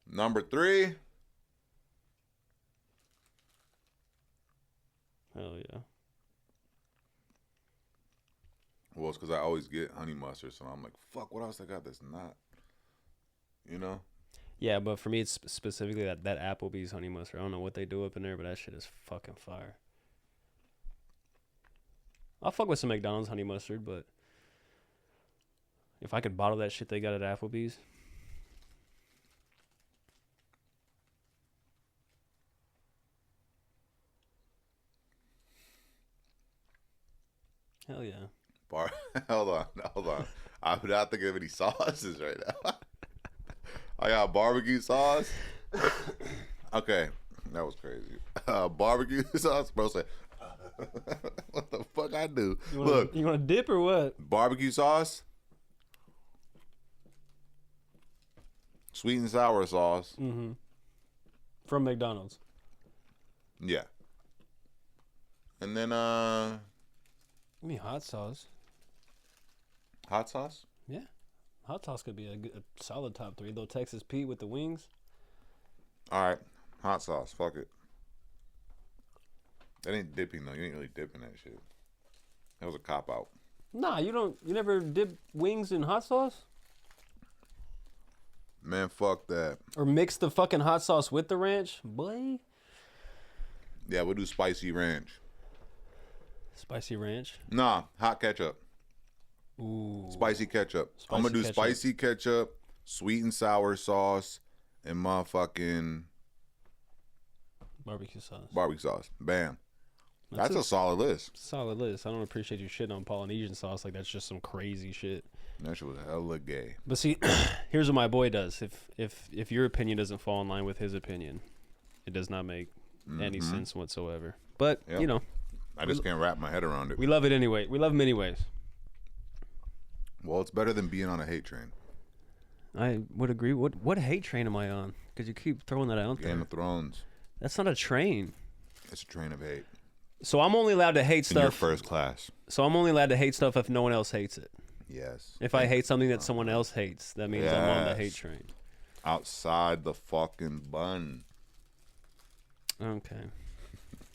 Number 3. Hell yeah. Well, it's because I always get honey mustard, so I'm like, fuck, what else I got that's not? You know? Yeah, but for me, it's specifically that Applebee's honey mustard. I don't know what they do up in there, but that shit is fucking fire. I'll fuck with some McDonald's honey mustard, but if I could bottle that shit they got at Applebee's. Hell yeah. Hold on. I'm not thinking of any sauces right now. I got barbecue sauce. Okay, that was crazy. Barbecue sauce, bro. Said, what the fuck I do? Look, You want to dip or what? barbecue sauce, sweet and sour sauce. Mm-hmm. From McDonald's. Yeah. And then Give me hot sauce. hot sauce. Yeah. Hot sauce could be a solid top 3. Though Texas Pete with the wings. All right, hot sauce. Fuck it. That ain't dipping though. You ain't really dipping that shit. That was a cop out. Nah, you never dip wings in hot sauce? Man, fuck that. Or mix the fucking hot sauce with the ranch? Boy. Yeah, we'll do spicy ranch. Spicy ranch. Nah, hot ketchup. Ooh. Spicy ketchup. I'm Spicy gonna do ketchup. spicy ketchup, sweet and sour sauce, and motherfucking Barbecue sauce. barbecue sauce. Bam. That's a a solid list. solid list. I don't appreciate you shitting on Polynesian sauce like that's just some crazy shit. That shit was hella gay. But see, here's what my boy does. If your opinion doesn't fall in line with his opinion, it does not make any sense whatsoever. But Yep. you know, I just can't wrap my head around it. we love it anyway. We love him anyways. Well, it's better than being on a hate train. I would agree. What hate train am I on? Because you keep throwing that out Game there. of Thrones. That's not a train. It's a train of hate. So I'm only allowed to hate In your stuff. first class. So I'm only allowed to hate stuff if no one else hates it. Yes. If I hate something that someone else hates, that means I'm on the Yes. hate train. Outside the fucking bun. Okay.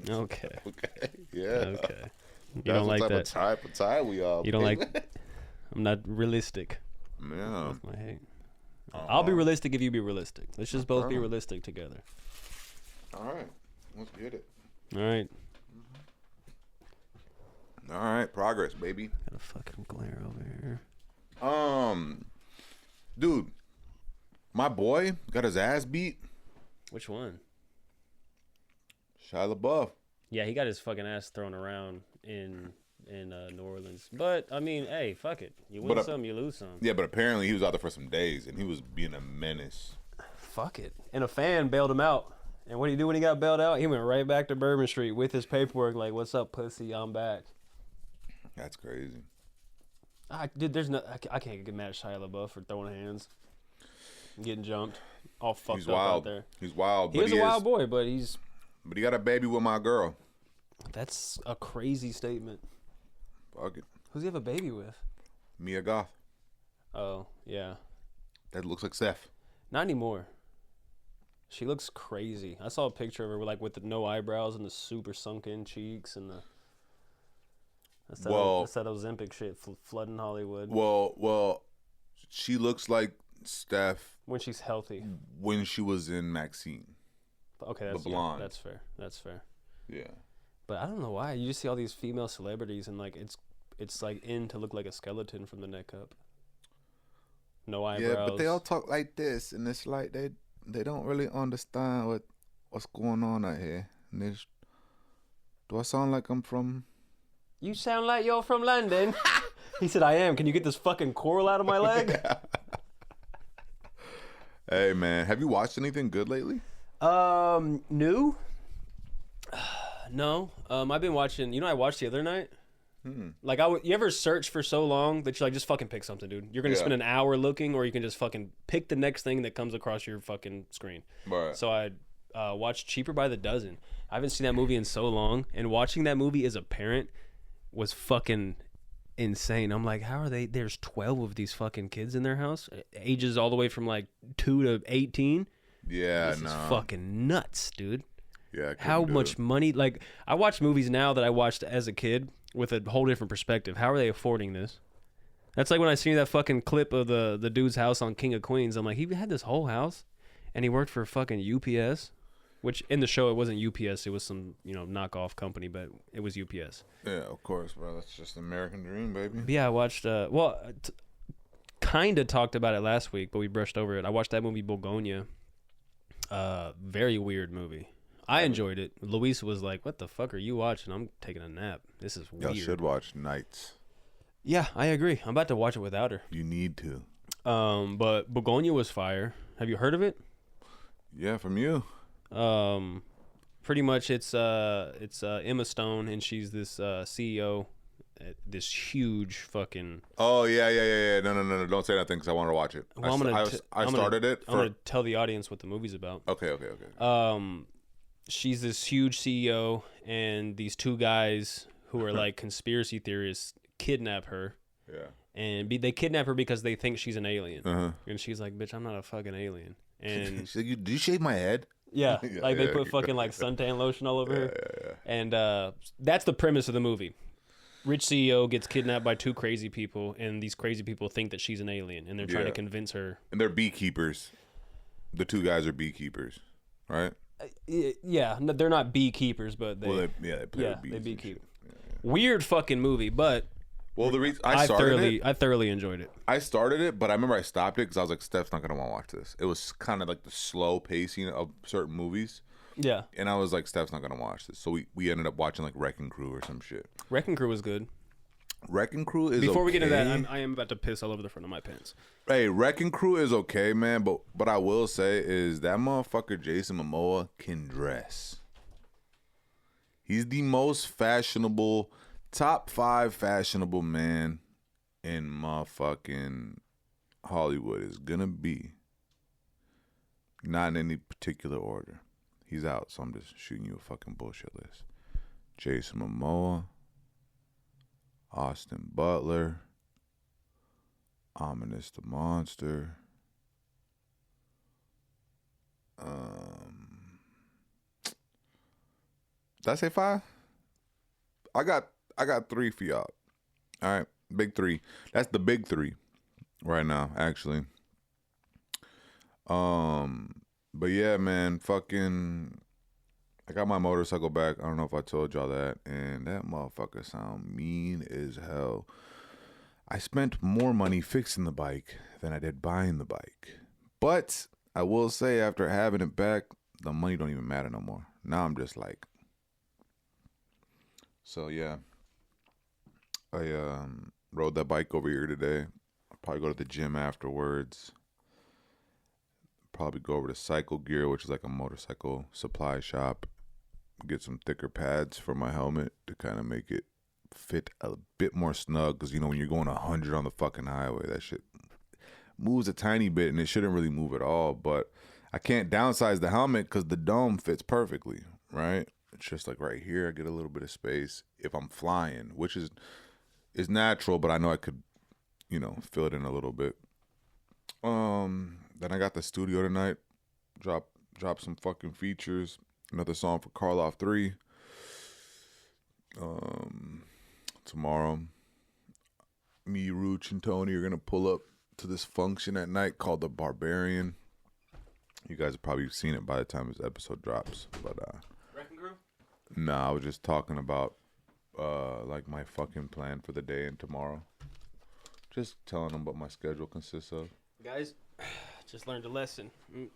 Okay. Okay. Yeah. Okay. You That's don't what like type that. of tie we are. You don't baby. like. I'm not realistic. Yeah. With my hate. I'll be realistic if you be realistic. Let's just both be problem. realistic together. All right. Let's get it. All right. All right. Progress, baby. Got a fucking glare over here. Dude, my boy got his ass beat. Which one? Shia LaBeouf. Yeah, he got his fucking ass thrown around in New Orleans. But I mean, hey, fuck it. You win But, some, you lose some. Yeah, but apparently he was out there for some days and he was being a menace. Fuck it. And a fan bailed him out. And what did he do when he got bailed out? He went right back to Bourbon Street with his paperwork. Like, "What's up, pussy? I'm back." That's crazy. Dude, there's no. I can't get mad at Shia LaBeouf for throwing hands, and getting jumped, all fucked He's up out wild. there. He's wild. He is a wild boy, but But he got a baby with my girl. that's a crazy statement. Fuck it. Who's he have a baby with? Mia Goth. Oh, yeah. That looks like Seth. Not anymore. She looks crazy. I saw a picture of her with the no eyebrows and the super sunken cheeks and the. That's that, Well- that's that Ozempic shit flooding Hollywood Well, she looks like Steph when she's healthy. when she was in Maxine. Okay, that's blonde. Yeah, that's fair. That's fair. Yeah. But I don't know why. You just see all these female celebrities and like it's like in to look like a skeleton from the neck up. No eyebrows. Yeah, but they all talk like this, and it's like they don't really understand what's going on out here. And do I sound like I'm from? You sound like you're from London. He said, "I am. Can you get this fucking coral out of my leg?" Hey man, have you watched anything good lately? New? No. I've been watching. You know, I watched the other night. Like, you ever search for so long that you like just fucking pick something, dude? You're gonna Yeah. spend an hour looking, or you can just fucking pick the next thing that comes across your fucking screen. Right. So I watch Cheaper by the Dozen. I haven't seen that movie in so long, and watching that movie as a parent was fucking insane. I'm like, how are they? There's 12 of these fucking kids in their house, ages all the way from like 2 to 18. Yeah, This no. is fucking nuts, dude. Yeah, I couldn't How do much it. money? Like, I watch movies now that I watched as a kid with a whole different perspective. How are they affording this? That's like when I seen that fucking clip of the dude's house on King of Queens. I'm like, he had this whole house, and he worked for fucking UPS, which in the show it wasn't UPS. It was some knockoff company, but it was UPS. Yeah, of course, bro. That's just the American dream, baby. But yeah, I watched. Kind of talked about it last week, but we brushed over it. I watched that movie Bogonia. Very weird movie. I enjoyed it. Luis was like, "What the fuck are you watching?" I'm taking a nap. This is Y'all weird. should watch Nights. Yeah, I agree. I'm about to watch it without her. You need to. But Begonia was fire. Have you heard of it? Yeah, from you. Pretty much it's Emma Stone, and she's this CEO at this huge fucking. Oh yeah. No. Don't say nothing because I want to watch it. Well, I started it. I'm gonna tell the audience what the movie's about. Okay. She's this huge CEO, and these two guys who are like conspiracy theorists kidnap her. Yeah. And they kidnap her because they think she's an alien. Uh-huh. And she's like, "Bitch, I'm not a fucking alien." And She's like, "Did you shave my head?" yeah, Yeah, like they yeah. put fucking like suntan lotion all over her. Yeah. And that's the premise of the movie. Rich CEO gets kidnapped by two crazy people, and these crazy people think that she's an alien, and they're trying to Yeah. convince her. And they're beekeepers. The two guys are beekeepers, right? Yeah, no, they're not beekeepers, but they Well, they play with bees they and beekeep. shit. Weird fucking movie, but Well, the reason I I thoroughly enjoyed it. started it, but I remember I stopped it because I was like, Steph's not gonna want to watch this. It was kind of like the slow pacing of certain movies, Yeah, and I was like, Steph's not gonna watch this. So we ended up watching like Wrecking Crew or some shit. Wrecking Crew was good. Wrecking Crew is Before we get into that, okay. I am about to piss all over the front of my pants. Hey, Wrecking Crew is okay, man. But I will say is that motherfucker Jason Momoa can dress. He's the most fashionable, top 5 fashionable man in motherfucking Hollywood is gonna be. Not in any particular order. He's out, so I'm just shooting you a fucking bullshit list. Jason Momoa, Austin Butler, Ominous the Monster. Did I say 5? I got 3 for y'all. All right, big 3. That's the big 3 right now, actually. But yeah, man, fucking, I got my motorcycle back. I don't know if I told y'all that, and that motherfucker sound mean as hell. I spent more money fixing the bike than I did buying the bike. But I will say, after having it back, the money don't even matter no more. Now I'm just like, so yeah. I rode that bike over here today. I'll probably go to the gym afterwards. Probably go over to Cycle Gear, which is like a motorcycle supply shop. Get some thicker pads for my helmet to kind of make it fit a bit more snug. Because, when you're going 100 on the fucking highway, that shit moves a tiny bit and it shouldn't really move at all. But I can't downsize the helmet because the dome fits perfectly, right? It's just like right here, I get a little bit of space if I'm flying, which is natural, but I know I could, fill it in a little bit. Then I got the studio tonight. Drop some fucking features. Another song for Karloff 3. Tomorrow, me, Rooch, and Tony are gonna pull up to this function at night called the Barbarian. You guys have probably seen it by the time this episode drops, but Wrecking Crew? nah, I was just talking about like my fucking plan for the day and tomorrow. Just telling them what my schedule consists of. Guys, just learned a lesson,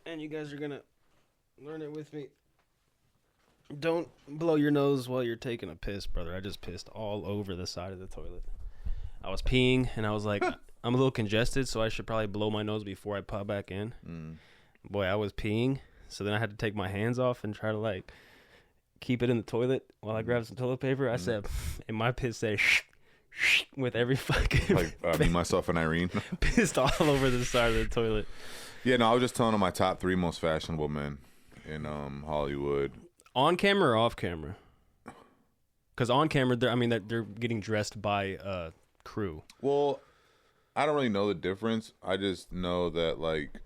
and you guys are gonna learn it with me. Don't blow your nose while you're taking a piss, brother. I just pissed all over the side of the toilet. I was peeing, and I was like, I'm a little congested, so I should probably blow my nose before I pop back in. Boy, I was peeing, so then I had to take my hands off and try to, like, keep it in the toilet while I grabbed some toilet paper. I said, and my piss said, with every fucking Like me, myself, and Irene. pissed all over the side of the toilet. Yeah, no, I was just telling them my top 3 most fashionable men. in Hollywood. On camera or off camera? Because on camera, they're getting dressed by crew. Well, I don't really know the difference. I just know that like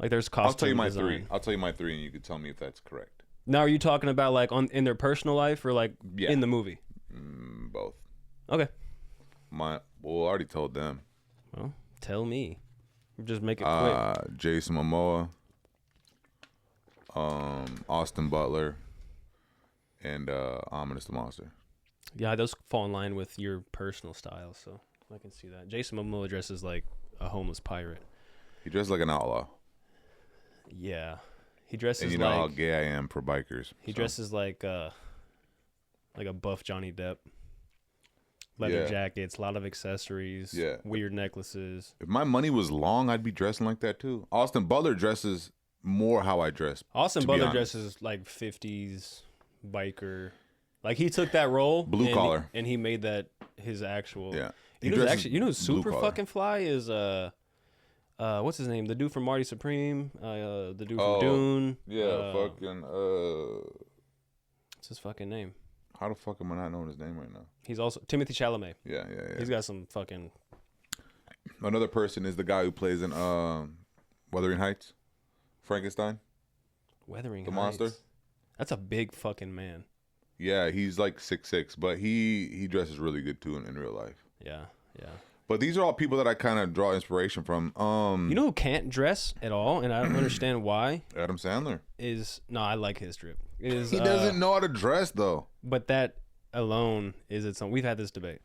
there's costume I'll tell you my design. 3. I'll tell you my 3, and you can tell me if that's correct. Now, are you talking about like in their personal life or like Yeah. in the movie? Both. Okay. I already told them. Well, tell me. Just make it quick. Jason Momoa, Austin Butler, and Ominous the Monster. Yeah, those fall in line with your personal style, so I can see that. Jason Momoa dresses like a homeless pirate. He dresses like an outlaw. Yeah, he dresses And you know like how gay I am for bikers. he so. dresses like a buff Johnny Depp. Leather Yeah. jackets, a lot of accessories, Yeah. weird necklaces. If my money was long, I'd be dressing like that too. Austin Butler dresses more how I dress. Austin to be Butler honest. dresses like 50s biker. Like he took that role, Blue collar. and he made that his actual. Yeah. You He know, dresses actually, you know, who's blue super collar. fucking fly is what's his name? The dude from Marty Supreme, the dude from Oh, Dune. Yeah, fucking. What's his fucking name? How the fuck am I not knowing his name right now? He's also Timothy Chalamet. Yeah. He's got some fucking. Another person is the guy who plays in Wuthering Heights, Frankenstein. Weathering The Heights. monster? That's a big fucking man. Yeah, he's like 6'6", but he dresses really good too in real life. Yeah. But these are all people that I kind of draw inspiration from. You know who can't dress at all, and I don't understand why. Adam Sandler. I like his drip. Is He doesn't know how to dress though. But that alone is its own. We've had this debate.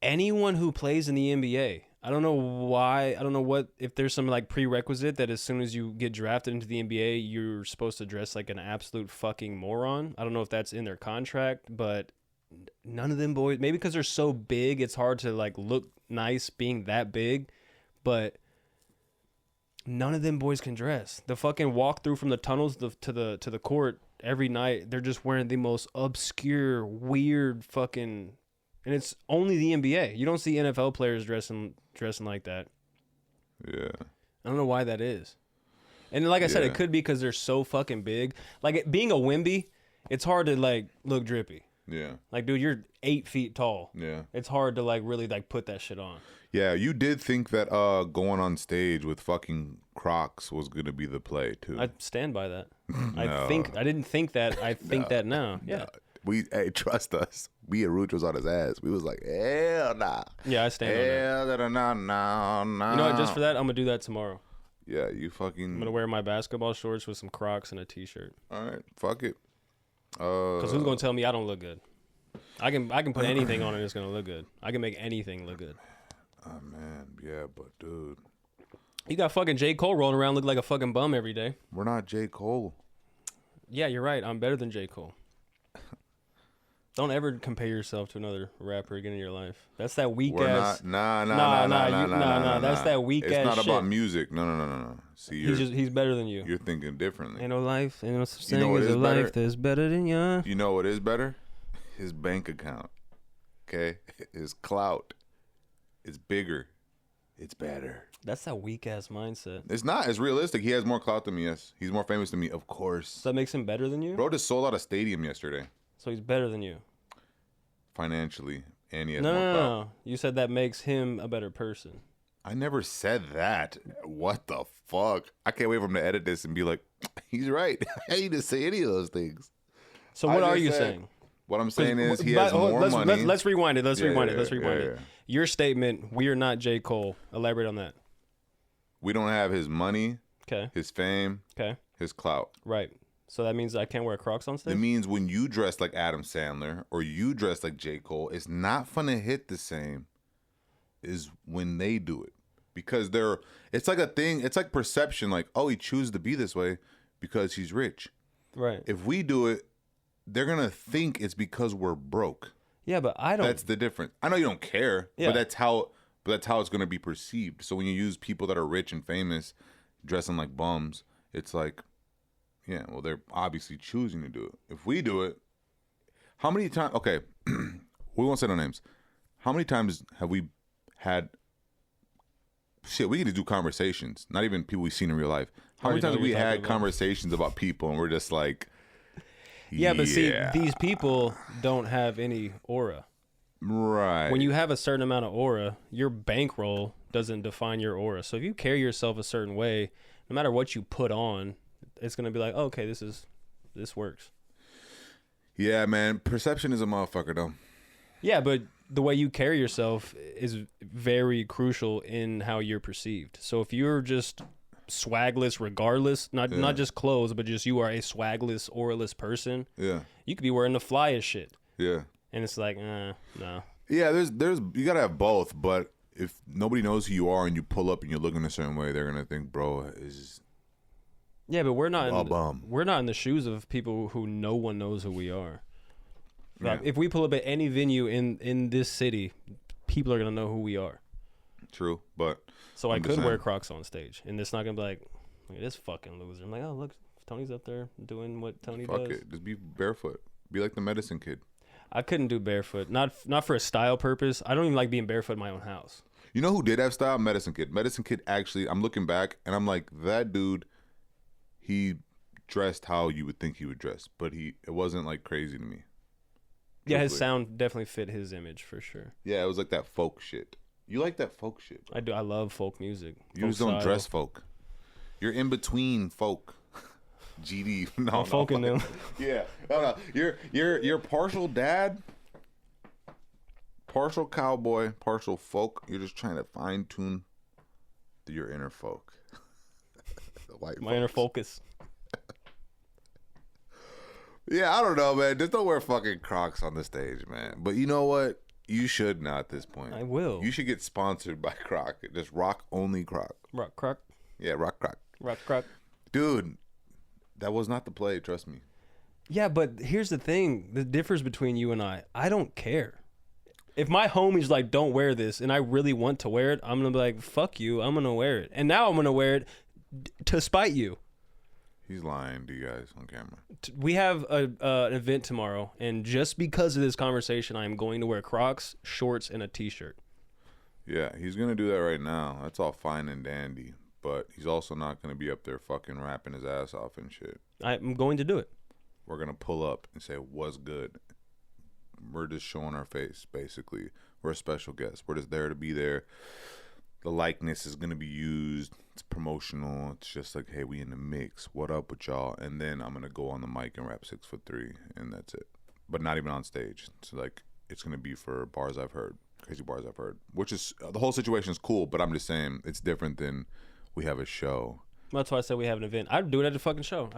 Anyone who plays in the NBA, I don't know why. I don't know what if there's some like prerequisite that as soon as you get drafted into the NBA, you're supposed to dress like an absolute fucking moron. I don't know if that's in their contract, but none of them boys. Maybe because they're so big, it's hard to like look nice being that big, but. None of them boys can dress. The fucking walk through from the tunnels to the court every night, they're just wearing the most obscure, weird fucking, and it's only the NBA. You don't see NFL players dressing like that. Yeah. I don't know why that is. And like I said, Yeah. it could be because they're so fucking big. Like being a Wimby, it's hard to like look drippy. Yeah. Like, dude, you're 8 feet tall. Yeah. It's hard to like really like put that shit on. Yeah, you did think that going on stage with fucking Crocs was gonna be the play too. I stand by that. I No. didn't think that. I think that now. Yeah. Hey, trust us. We at Rooch was on his ass. We was like, hell nah. Yeah, I stand on that. Hell nah. You know what? Just for that, I'm gonna do that tomorrow. Yeah, you fucking. I'm gonna wear my basketball shorts with some Crocs and a t-shirt. All right, fuck it. Cause who's gonna tell me I don't look good? I can put anything on and it's gonna look good. I can make anything look good. Oh man, yeah, but dude, You got fucking J. Cole rolling around looking like a fucking bum every day. we're not J. Cole. Yeah, you're right. I'm better than J. Cole. Don't ever compare yourself to another rapper again in your life. That's that weak We're ass. not. Nah. That's that weak It's ass not shit. about music. No. See, He's better than you. you're thinking differently. Ain't no life. Ain't no such You know thing what as is a better? life that's better than yours. You know what is better? His bank account. Okay, his clout. It's bigger. It's better. That's that weak ass mindset. It's not. It's realistic. He has more clout than me. Yes, he's more famous than me. Of course. So that makes him better than you. Bro just sold out a stadium yesterday, So he's better than you. financially, and he has No, more no, clout. no. You said that makes him a better person. I never said that. What the fuck? I can't wait for him to edit this and be like, he's right. I didn't say any of those things. So I what are just you said- saying? What I'm saying is he But- has more let's, money. Let's rewind it. Let's Yeah, rewind yeah, it. Let's yeah, rewind yeah, it. yeah. Your statement, we are not J. Cole. Elaborate on that. We don't have his money, Okay. his fame, Okay. his clout. Right. So that means I can't wear Crocs on It stage? means when you dress like Adam Sandler or you dress like J. Cole, it's not gonna hit the same as when they do it. Because it's like a thing, it's like perception, like, oh, he chooses to be this way because he's rich. Right. If we do it, they're gonna think it's because we're broke. Yeah, but I don't. That's the difference. I know you don't care, Yeah. but that's how it's gonna be perceived. So when you use people that are rich and famous dressing like bums, it's like, yeah, well, they're obviously choosing to do it. If we do it, how many times? Okay, we won't say no names. How many times have we had? Shit, we get to do conversations. Not even people we've seen in real life. How many already know times what we you're had talking about. conversations about people and we're just like, Yeah, but see, yeah, these people don't have any aura. right. When you have a certain amount of aura, your bankroll doesn't define your aura. So if you carry yourself a certain way, no matter what you put on, it's gonna be like, oh, okay, this works. Yeah, man. Perception is a motherfucker, though. Yeah, but the way you carry yourself is very crucial in how you're perceived. So if you're just swagless regardless, not just clothes, but just you are a swagless, auraless person, Yeah. you could be wearing the flyest shit. Yeah. And it's like, no. Yeah, there's you gotta have both, but if nobody knows who you are and you pull up and you're looking a certain way, they're gonna think, bro, is Yeah, but we're not a bum. we're not in the shoes of people who no one knows who we are. Yeah. If we pull up at any venue in this city, people are gonna know who we are. True, but So I I'm could just wear saying. Crocs on stage, and it's not gonna be like, look at this fucking loser. I'm like, oh look, Tony's up there doing what Tony fuck does. it. Just be barefoot. Be like the medicine kid. I couldn't do barefoot, not for a style purpose. I don't even like being barefoot in my own house. You know who did have style? Medicine Kid. Medicine Kid actually, I'm looking back and I'm like, that dude, he dressed how you would think he would dress, but it wasn't like crazy to me. Yeah, his Truthfully. sound definitely fit his image for sure. Yeah, it was like that folk shit. You like that folk shit. I do. I love folk music. You folk just don't style. dress folk. You're in between folk. GD. No, I'm folking them. Yeah. No. You're partial dad, partial cowboy, partial folk. You're just trying to fine tune your inner folk. The white My inner folks. focus. Yeah, I don't know, man. Just don't wear fucking Crocs on the stage, man. But you know what? You should not at this point. I will. You should get sponsored by Croc. Just rock only Croc. Rock croc. Yeah, rock Croc. Rock croc. Dude, that was not the play, trust me. Yeah, but here's the thing: the difference between you and I don't care. If my homie's like, "Don't wear this," and I really want to wear it, I'm gonna be like, "Fuck you! I'm gonna wear it." And now I'm gonna wear it to spite you. He's lying to you guys on camera. We have an event tomorrow, and just because of this conversation, I am going to wear Crocs, shorts, and a t-shirt. Yeah, he's gonna do that right now. That's all fine and dandy. But he's also not gonna be up there fucking rapping his ass off and shit. I'm going to do it. We're gonna pull up and say, what's good? We're just showing our face, basically. We're a special guest. We're just there to be there. The likeness is gonna be used. It's promotional. It's just like, hey, we in the mix. What up with y'all? And then I'm gonna go on the mic and rap 6'3", and that's it. But not even on stage. So like, it's gonna be for bars I've heard, crazy bars I've heard. Which is the whole situation is cool, but I'm just saying it's different than we have a show. That's why I said we have an event. I'd do it at the fucking show.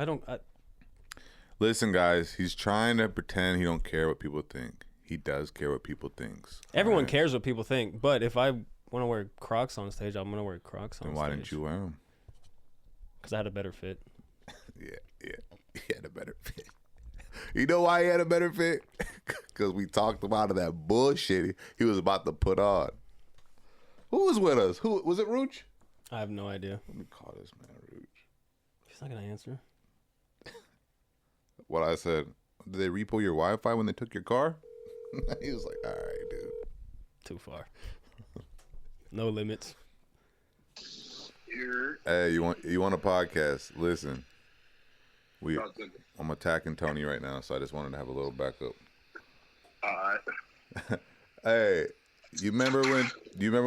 Listen, guys, he's trying to pretend he don't care what people think. He does care what people thinks. Everyone Alright? cares what people think, but if I want to wear Crocs on stage, I'm gonna wear Crocs on Then stage. why didn't you wear them? Because I had a better fit. Yeah. He had a better fit. You know why he had a better fit? Because we talked him out of that bullshit he was about to put on. Who was with us? Who was it? Rooch? I have no idea. Let me call this man Rooch. He's not gonna answer. What I said? Did they repo your Wi-Fi when they took your car? He was like, all right, dude. Too far. No limits. Hey, you want a podcast? Listen, I'm attacking Tony right now, so I just wanted to have a little backup. Alright. Hey, do you remember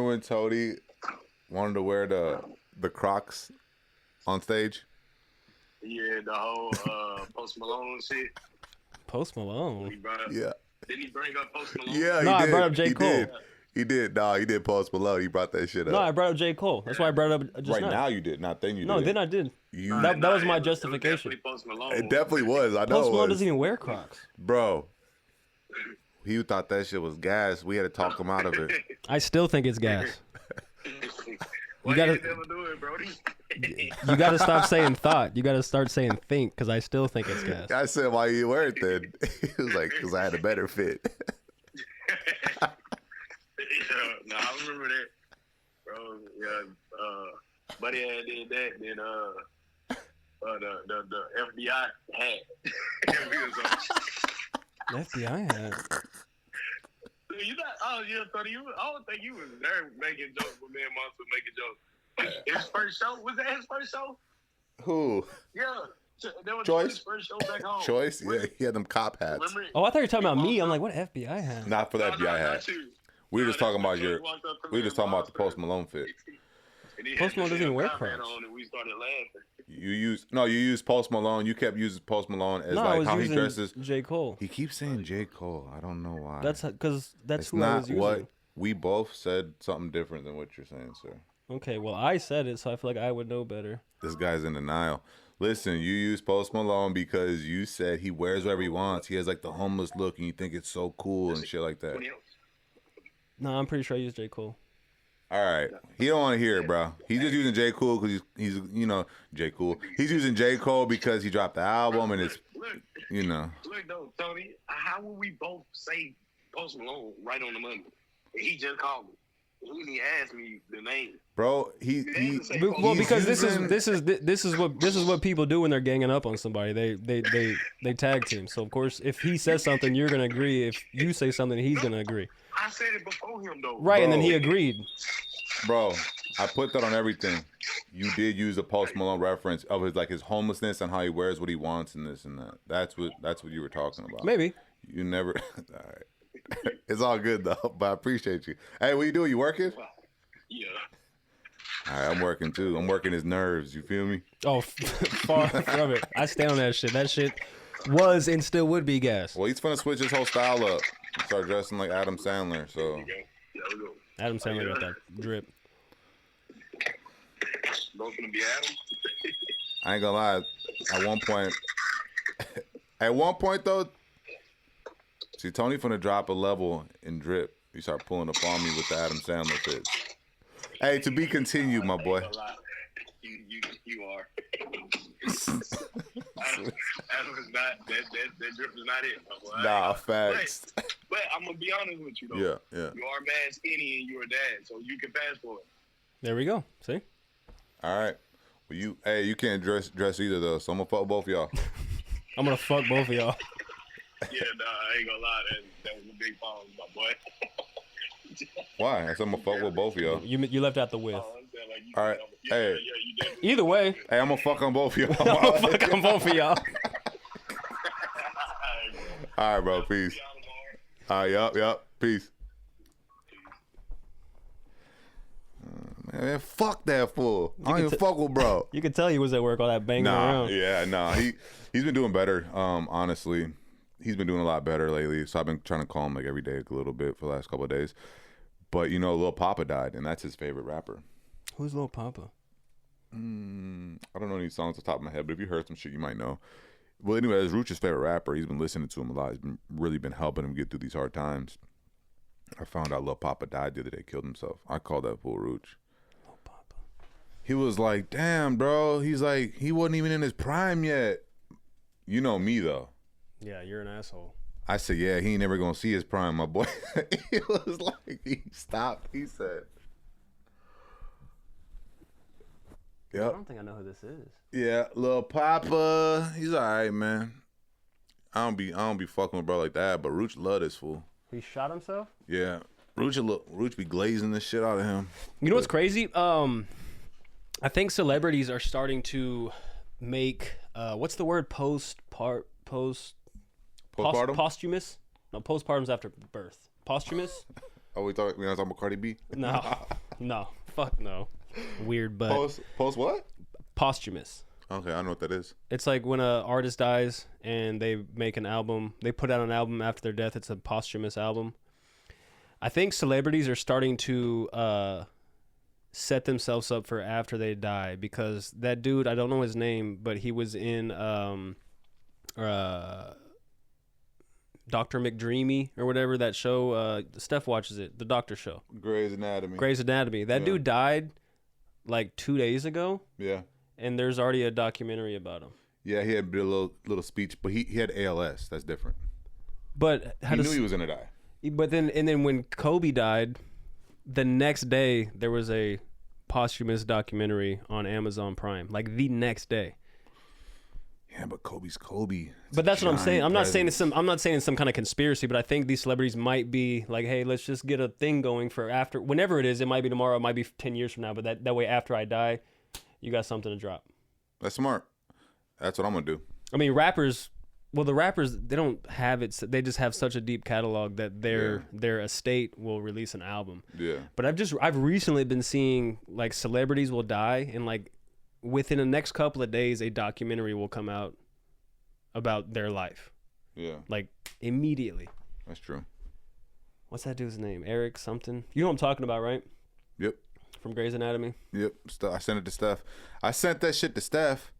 when Tony wanted to wear the Crocs on stage? Yeah, the whole Post Malone shit. Post Malone. He brought up, Yeah. Didn't he bring up Post Malone? Yeah, No, he I did. brought up J. He Cole. did. He did. No, he did Post Malone. He brought that shit up. No, I brought up J. Cole. That's why I brought it up just right now you did. Not then you No, did. then I did. You, That was my It was justification. definitely Post Malone. it definitely was. I know Post it Malone was. doesn't even wear Crocs. Bro, he thought that shit was gas. We had to talk him out of it. I still think it's gas. Why gotta- you never do it, Brody? You got to stop saying thought. You got to start saying think, because I still think it's gas. I said, why you wear it then? He was like, because I had a better fit. No, I remember that, bro. Yeah, Buddy had did that. Then the FBI had. We was on- FBI hat. You not? Oh yeah, Tony. I don't think you was there making jokes with me and Monster making jokes. His first show was that his first show? Who? Yeah. That was Choice? his first show back home. Choice? Yeah, he had them cop hats. Remember? Oh, I thought you were talking about me. I'm like, what FBI hat? Not for the FBI hat. not you. We were No, just talking that's about when your. Choice walked up to We me were just in talking about the Post Boston. Malone fit. And he Post had Malone doesn't even the wear cop hat Crocs. on, and we started laughing. You used Post Malone. You kept using Post Malone as No, I like was how he using dresses. J. Cole. He keeps saying J. Cole. I don't know why. That's because that's it's who I was not using. what we both said. Something different than what you're saying, sir. Okay, well, I said it, so I feel like I would know better. This guy's in denial. Listen, you use Post Malone because you said he wears whatever he wants. He has like the homeless look, and you think it's so cool and shit like that. No, I'm pretty sure I used J. Cole. All right, he don't want to hear it, bro. He's just using J. Cole because he's J. Cole. He's using J. Cole because he dropped the album and it's Look, Look though, Tony, how would we both say Post Malone right on the money? He just called me. He didn't even ask me the name. Bro, Well, he's because using- this is what people do when they're ganging up on somebody. They tag team. So of course, if he says something, you're gonna agree. If you say something, he's gonna agree. I said it before him though. Right, and then Bro. he agreed. Bro, I put that on everything. You did use a Post Malone reference of his homelessness and how he wears what he wants and this and that. That's what you were talking about. Maybe. You never. All right. It's all good though, but I appreciate you. Hey, what you doing? You working? Yeah. All right, I'm working too. I'm working his nerves. You feel me? Oh, far from it. I stay on that shit. That shit was and still would be gas. Well, he's gonna switch his whole style up. Start dressing like Adam Sandler. So Yeah, we go. Adam Sandler got that drip. Both gonna be Adam. I ain't gonna lie. At one point though, see Tony finna drop a level in drip. You start pulling up on me with the Adam Sandler fits. Hey, to be continued, my boy. You are. Adam is not that drip is not it, my boy. Nah, facts. But I'm gonna be honest with you though. Yeah. You are mad skinny and you're a dad, so you can pass for it. There we go. See? All right. Well, you can't dress either though. So I'm gonna fuck both of y'all. I'm gonna fuck both of y'all. Yeah, nah, I ain't gonna lie, that was a big pause, my boy. Why? I said I'm gonna fuck with both of y'all. You left out the with. Oh, I'm saying, like, you All right. yeah, Hey. yeah, you definitely. Either way, Hey, I'm gonna fuck on both of y'all. I'm gonna fuck on both of y'all. All right, bro. Peace. All right. Yup. Peace. Man, fuck that fool. I don't even fuck with bro. You could tell he was at work all that banging around. He's been doing better. Honestly, he's been doing a lot better lately. So I've been trying to call him like every day a little bit for the last couple of days. But Lil Papa died, and that's his favorite rapper. Who's Lil Papa? I don't know any songs off the top of my head, but if you heard some shit, you might know. Well, anyway, that's Rooch's favorite rapper. He's been listening to him a lot. He's been really been helping him get through these hard times. I found out Lil Papa died the other day, killed himself. I called that fool Rooch. Lil Papa. He was like, damn, bro. He's like, he wasn't even in his prime yet. You know me, though. Yeah, you're an asshole. I said, yeah, he ain't never going to see his prime, my boy. He was like, he stopped. He said, I yep. don't think I know who this is. Yeah, Lil Papa. He's all right, man. I don't be fucking with bro like that, but Rooch love this fool. He shot himself? Yeah. Rooch be glazing the shit out of him. You know what's crazy? I think celebrities are starting to make what's the word? Postpartum? Posthumous? No, postpartum's after birth. Posthumous? Oh, we talking about Cardi B? No, fuck no. Weird, but Post what? posthumous. Okay, I don't know what that is. It's like when an artist dies and they make an album, they put out an album after their death. It's a posthumous album. I think celebrities are starting to set themselves up for after they die, because that dude, I don't know his name, but he was in Dr. McDreamy or whatever, that show. Steph watches it, the doctor show. Grey's Anatomy. Grey's Anatomy. That dude died like 2 days ago, Yeah. and there's already a documentary about him. Yeah, he had a little speech, but he had ALS. That's different. But He knew he was gonna die. But then when Kobe died, the next day there was a posthumous documentary on Amazon Prime. Like the next day. Yeah, but Kobe's Kobe. It's But that's a what I'm saying. giant I'm not saying presence. I'm not saying it's some kind of conspiracy, but I think these celebrities might be like, hey, let's just get a thing going for after, whenever it is. It might be tomorrow, it might be 10 years from now, but that way after I die, you got something to drop. That's smart. That's what I'm gonna do. I mean, rappers. Well, the rappers, they don't have it. They just have such a deep catalog that their estate will release an album. Yeah. But I've recently been seeing like celebrities will die, and like within the next couple of days, a documentary will come out about their life. Yeah. Like immediately. That's true. What's that dude's name? Eric something. You know what I'm talking about, right? Yep. From Grey's Anatomy. Yep. I sent it to Steph. I sent that shit to Steph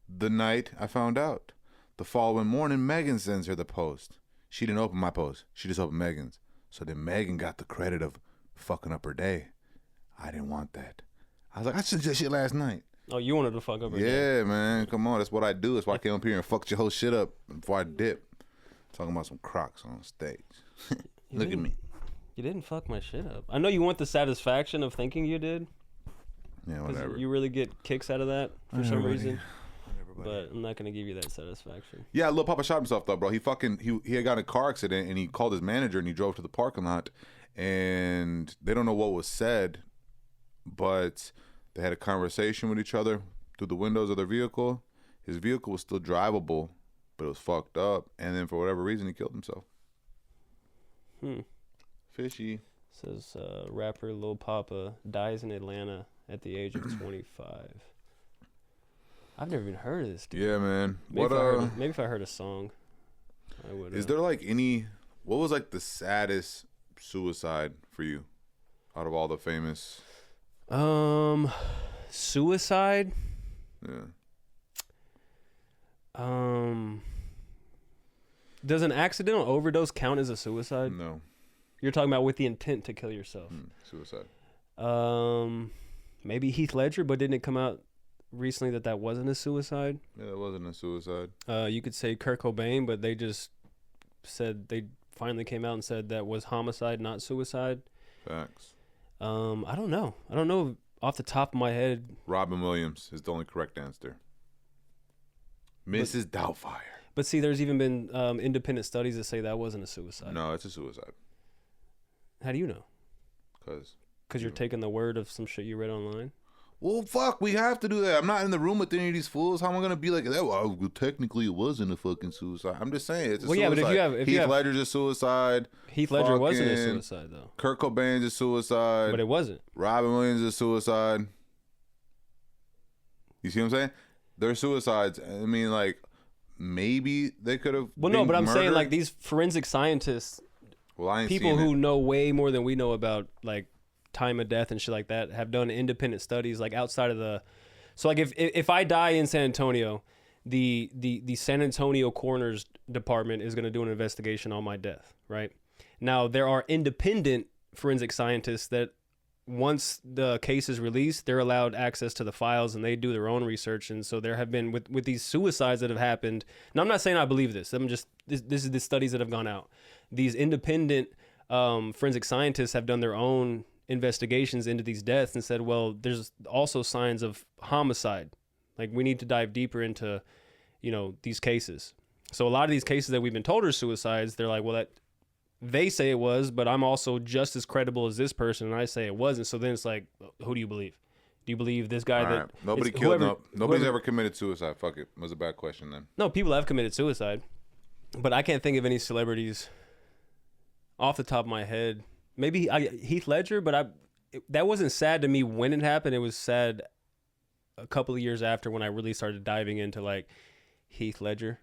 the night I found out. The following morning, Megan sends her the post. She didn't open my post. She just opened Megan's. So then Megan got the credit of fucking up her day. I didn't want that. I was like, I sent that shit last night. Oh, you wanted to fuck up her day. Yeah, man. Come on. That's what I do. That's why I came up here and fucked your whole shit up before I dip. Talking about some Crocs on stage. Look at me. You didn't fuck my shit up. I know you want the satisfaction of thinking you did. Yeah, whatever. You really get kicks out of that for some reason. But I'm not gonna give you that satisfaction. Yeah, Lil Papa shot himself though, bro. He had got in a car accident and he called his manager and he drove to the parking lot and they don't know what was said, but they had a conversation with each other through the windows of their vehicle. His vehicle was still drivable, but it was fucked up, and then for whatever reason he killed himself. Fishy. Says rapper Lil Papa dies in Atlanta at the age of 25. I've never even heard of this dude. Yeah, man. Maybe if I heard a song, I would. Is there like any? What was like the saddest suicide for you, out of all the famous? Suicide. Yeah. Does an accidental overdose count as a suicide? No. You're talking about with the intent to kill yourself. Suicide. Maybe Heath Ledger, but didn't it come out recently that wasn't a suicide? Yeah, that wasn't a suicide. You could say Kurt Cobain, but they just said they finally came out and said that was homicide, not suicide. Facts. I don't know. I don't know off the top of my head. Robin Williams is the only correct answer. Mrs. Doubtfire. But see, there's even been independent studies that say that wasn't a suicide. No, it's a suicide. How do you know? Because you're taking the word of some shit you read online? Well, fuck, we have to do that. I'm not in the room with any of these fools. How am I going to be like, well, technically it wasn't a fucking suicide. I'm just saying, it's a suicide. Yeah, but if you have Ledger's a suicide. Heath Ledger wasn't a suicide, though. Kurt Cobain's a suicide. But it wasn't. Robin Williams is a suicide. You see what I'm saying? They're suicides. I mean, like, maybe they could have. Well, no, but I'm saying, like, these forensic scientists, people who know way more than we know about, like, time of death and shit like that, have done independent studies, like, outside of the. So, like, if I die in San Antonio, the San Antonio coroner's department is going to do an investigation on my death, right? Now, there are independent forensic scientists that once the case is released, they're allowed access to the files and they do their own research. And so there have been with these suicides that have happened. Now, I'm not saying I believe this. I'm just this is the studies that have gone out. These independent forensic scientists have done their own investigations into these deaths and said, well, there's also signs of homicide. Like, we need to dive deeper into, these cases. So a lot of these cases that we've been told are suicides, they're like, well, that they say it was, but I'm also just as credible as this person, and I say it wasn't. So then it's like, who do you believe? Do you believe this guy that nobody killed? Nobody's ever committed suicide. Fuck it. It was a bad question then. No, people have committed suicide, but I can't think of any celebrities off the top of my head. Maybe Heath Ledger, but that wasn't sad to me when it happened. It was sad a couple of years after when I really started diving into like Heath Ledger.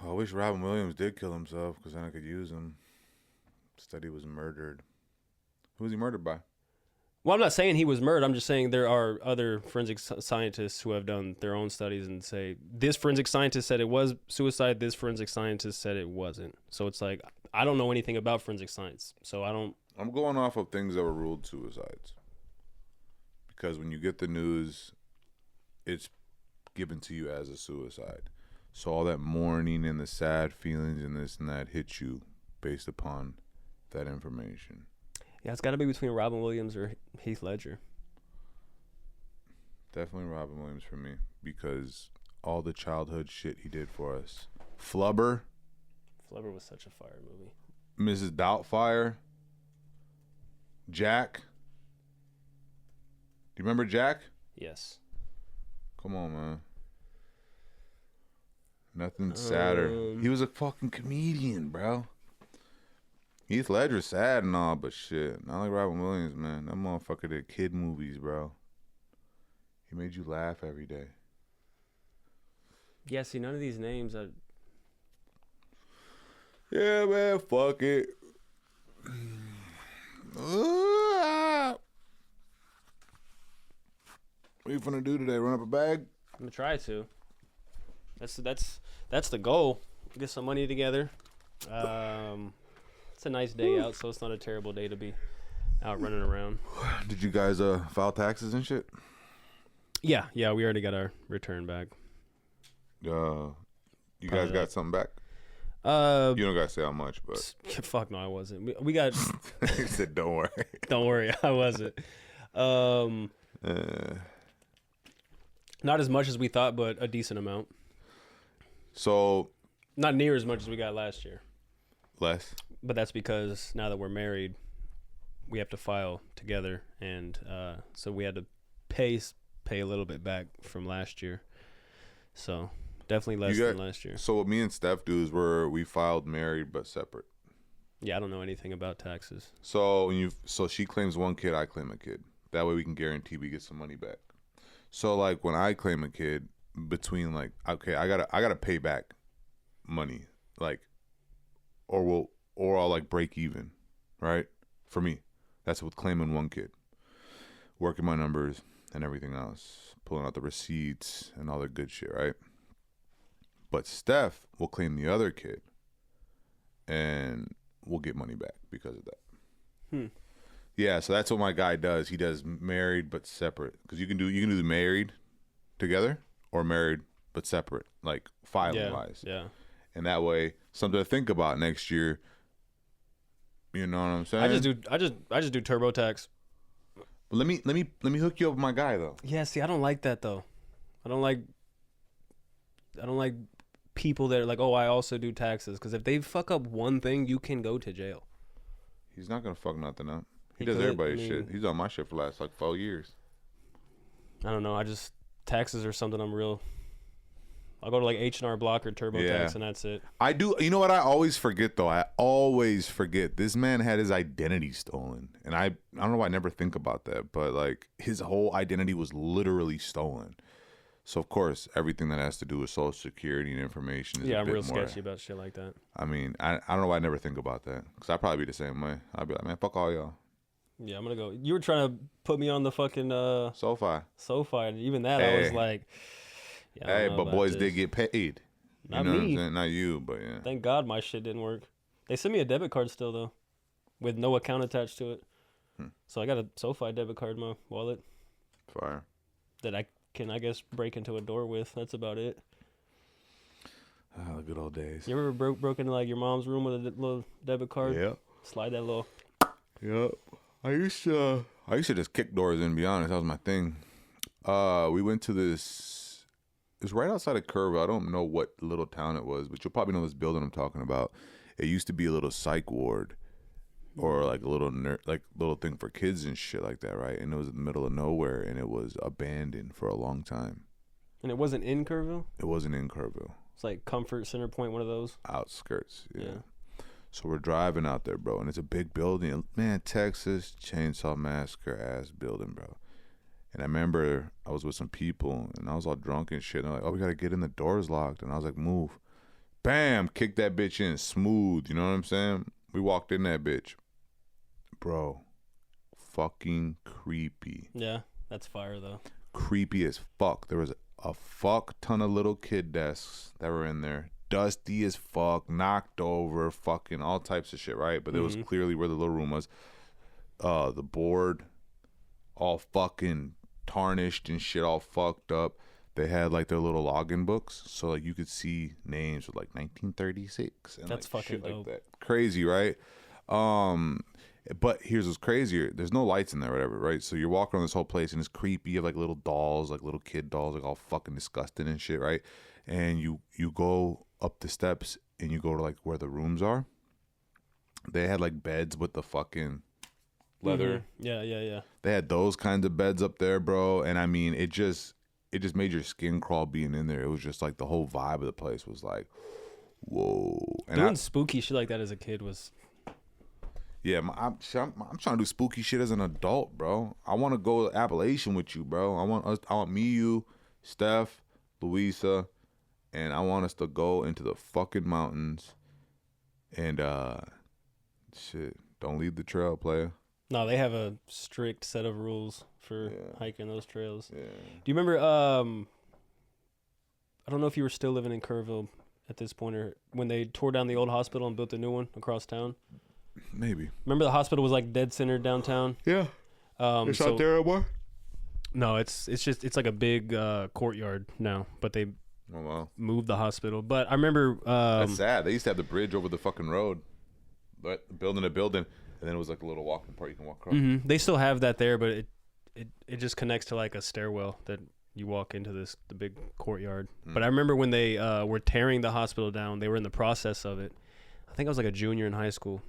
I wish Robin Williams did kill himself because then I could use him. Said he was murdered. Who was he murdered by? Well, I'm not saying he was murdered. I'm just saying there are other forensic scientists who have done their own studies and say this forensic scientist said it was suicide. This forensic scientist said it wasn't. So it's like, I don't know anything about forensic science. So I'm going off of things that were ruled suicides. Because when you get the news, it's given to you as a suicide. So all that mourning and the sad feelings and this and that hit you based upon that information. Yeah, it's got to be between Robin Williams or Heath Ledger. Definitely Robin Williams for me because all the childhood shit he did for us. Flubber was such a fire movie. Mrs. Doubtfire. Jack. Do you remember Jack? Yes. Come on, man. Nothing sadder. He was a fucking comedian, bro. Heath Ledger's sad and all, but shit. Not like Robin Williams, man. That motherfucker did kid movies, bro. He made you laugh every day. Yeah, see, none of these names are... Yeah, man, fuck it. What you finna do today? Run up a bag? I'm gonna try to. That's the goal. Get some money together. It's a nice day out, so it's not a terrible day to be out running around. Did you guys file taxes and shit? Yeah, we already got our return back. You guys got something back? You don't gotta say how much, but fuck no, I wasn't. We got. he said, "Don't worry." Don't worry, I wasn't. Not as much as we thought, but a decent amount. So, not near as much as we got last year. Less. But that's because now that we're married, we have to file together, and so we had to pay a little bit back from last year. So definitely less than last year. So what me and Steph do is we filed married but separate. Yeah, I don't know anything about taxes. So she claims one kid, I claim a kid. That way we can guarantee we get some money back. So like when I claim a kid, between like okay, I gotta pay back money, like, or I'll like break even, right? For me, that's with claiming one kid, working my numbers and everything else, pulling out the receipts and all the good shit, right? But Steph will claim the other kid, and we'll get money back because of that. Yeah, so that's what my guy does. He does married but separate, because you can do the married together or married but separate, like filing wise. Yeah. And that way, something to think about next year. You know what I'm saying? I just do TurboTax. Let me hook you up with my guy though. Yeah, see, I don't like that though. I don't like people that are like, oh, I also do taxes, because if they fuck up one thing, you can go to jail. He's not gonna fuck nothing up. He does everybody's shit. He's on my shit for the last like 4 years. I don't know. Taxes are something I'm real. I'll go to like H&R Block or TurboTax, and that's it. I do. You know what? I always forget though. I always forget. This man had his identity stolen, and I don't know why I never think about that, but like his whole identity was literally stolen. So of course, everything that has to do with Social Security and information is I'm real sketchy about shit like that. I mean, I don't know why I never think about that, because I'd probably be the same way. I'd be like, man, fuck all y'all. Yeah, I'm gonna go. You were trying to put me on the fucking SoFi, and even that I was like, yeah, hey, but boys did get paid. Not you know me. What I'm saying? Not you, but yeah. Thank God my shit didn't work. They sent me a debit card still though, with no account attached to it. So I got a SoFi debit card in my wallet. Fire. That I can, I guess, break into a door with. That's about it. Oh, good old days. You ever broke into like your mom's room with a little debit card? Yep. Slide that little. Yep. I used to just kick doors in, to be honest. That was my thing. We went to this. It was right outside of Kerrville. I don't know what little town it was, but you'll probably know this building I'm talking about. It used to be a little psych ward, or like a little little thing for kids and shit like that, right? And it was in the middle of nowhere, and it was abandoned for a long time. And it wasn't in Kerrville? It wasn't in Kerrville. It's like Comfort Center Point, one of those. Outskirts, yeah. So we're driving out there, bro, and it's a big building. Man, Texas Chainsaw Massacre ass building, bro. And I remember I was with some people, and I was all drunk and shit. And they're like, oh, we got to get in, the door's locked. And I was like, move. Bam, kick that bitch in smooth. You know what I'm saying? We walked in that bitch. Bro, fucking creepy. Yeah, that's fire, though. Creepy as fuck. There was a fuck ton of little kid desks that were in there. Dusty as fuck, knocked over, fucking all types of shit, right? But it was clearly where the little room was. The board, all fucking tarnished and shit, all fucked up. They had like their little login books, so like you could see names with like 1936 and that's like fucking shit dope. like that. Crazy, right? But here's what's crazier. There's no lights in there, whatever, right? So you're walking around this whole place, and it's creepy. You have like little dolls, like little kid dolls, like all fucking disgusting and shit, right? And you go up the steps, and you go to like where the rooms are. They had like beds with the fucking leather. Yeah. They had those kinds of beds up there, bro. And I mean, it it just made your skin crawl being in there. It was just like the whole vibe of the place was like, whoa. And Doing spooky shit like that as a kid was. yeah, I'm trying to do spooky shit as an adult, bro. I want to go to Appalachian with you, bro. I want me, you, Steph, Louisa, and I want us to go into the fucking mountains and shit. Don't leave the trail, player. No, they have a strict set of rules for hiking those trails. Yeah. Do you remember? I don't know if you were still living in Kerrville at this point, or when they tore down the old hospital and built a new one across town. Maybe. Remember the hospital was like dead center downtown. Yeah. It's out there anymore? No, it's just like a big courtyard now, but they Oh wow. moved the hospital. But I remember That's sad. They used to have the bridge over the fucking road, but building a building, and then it was like a little walking part you can walk across. mhm, they still have that there, but it just connects to like a stairwell that you walk into the big courtyard. But I remember when they were tearing the hospital down, they were in the process of it. I think I was like a junior in high school,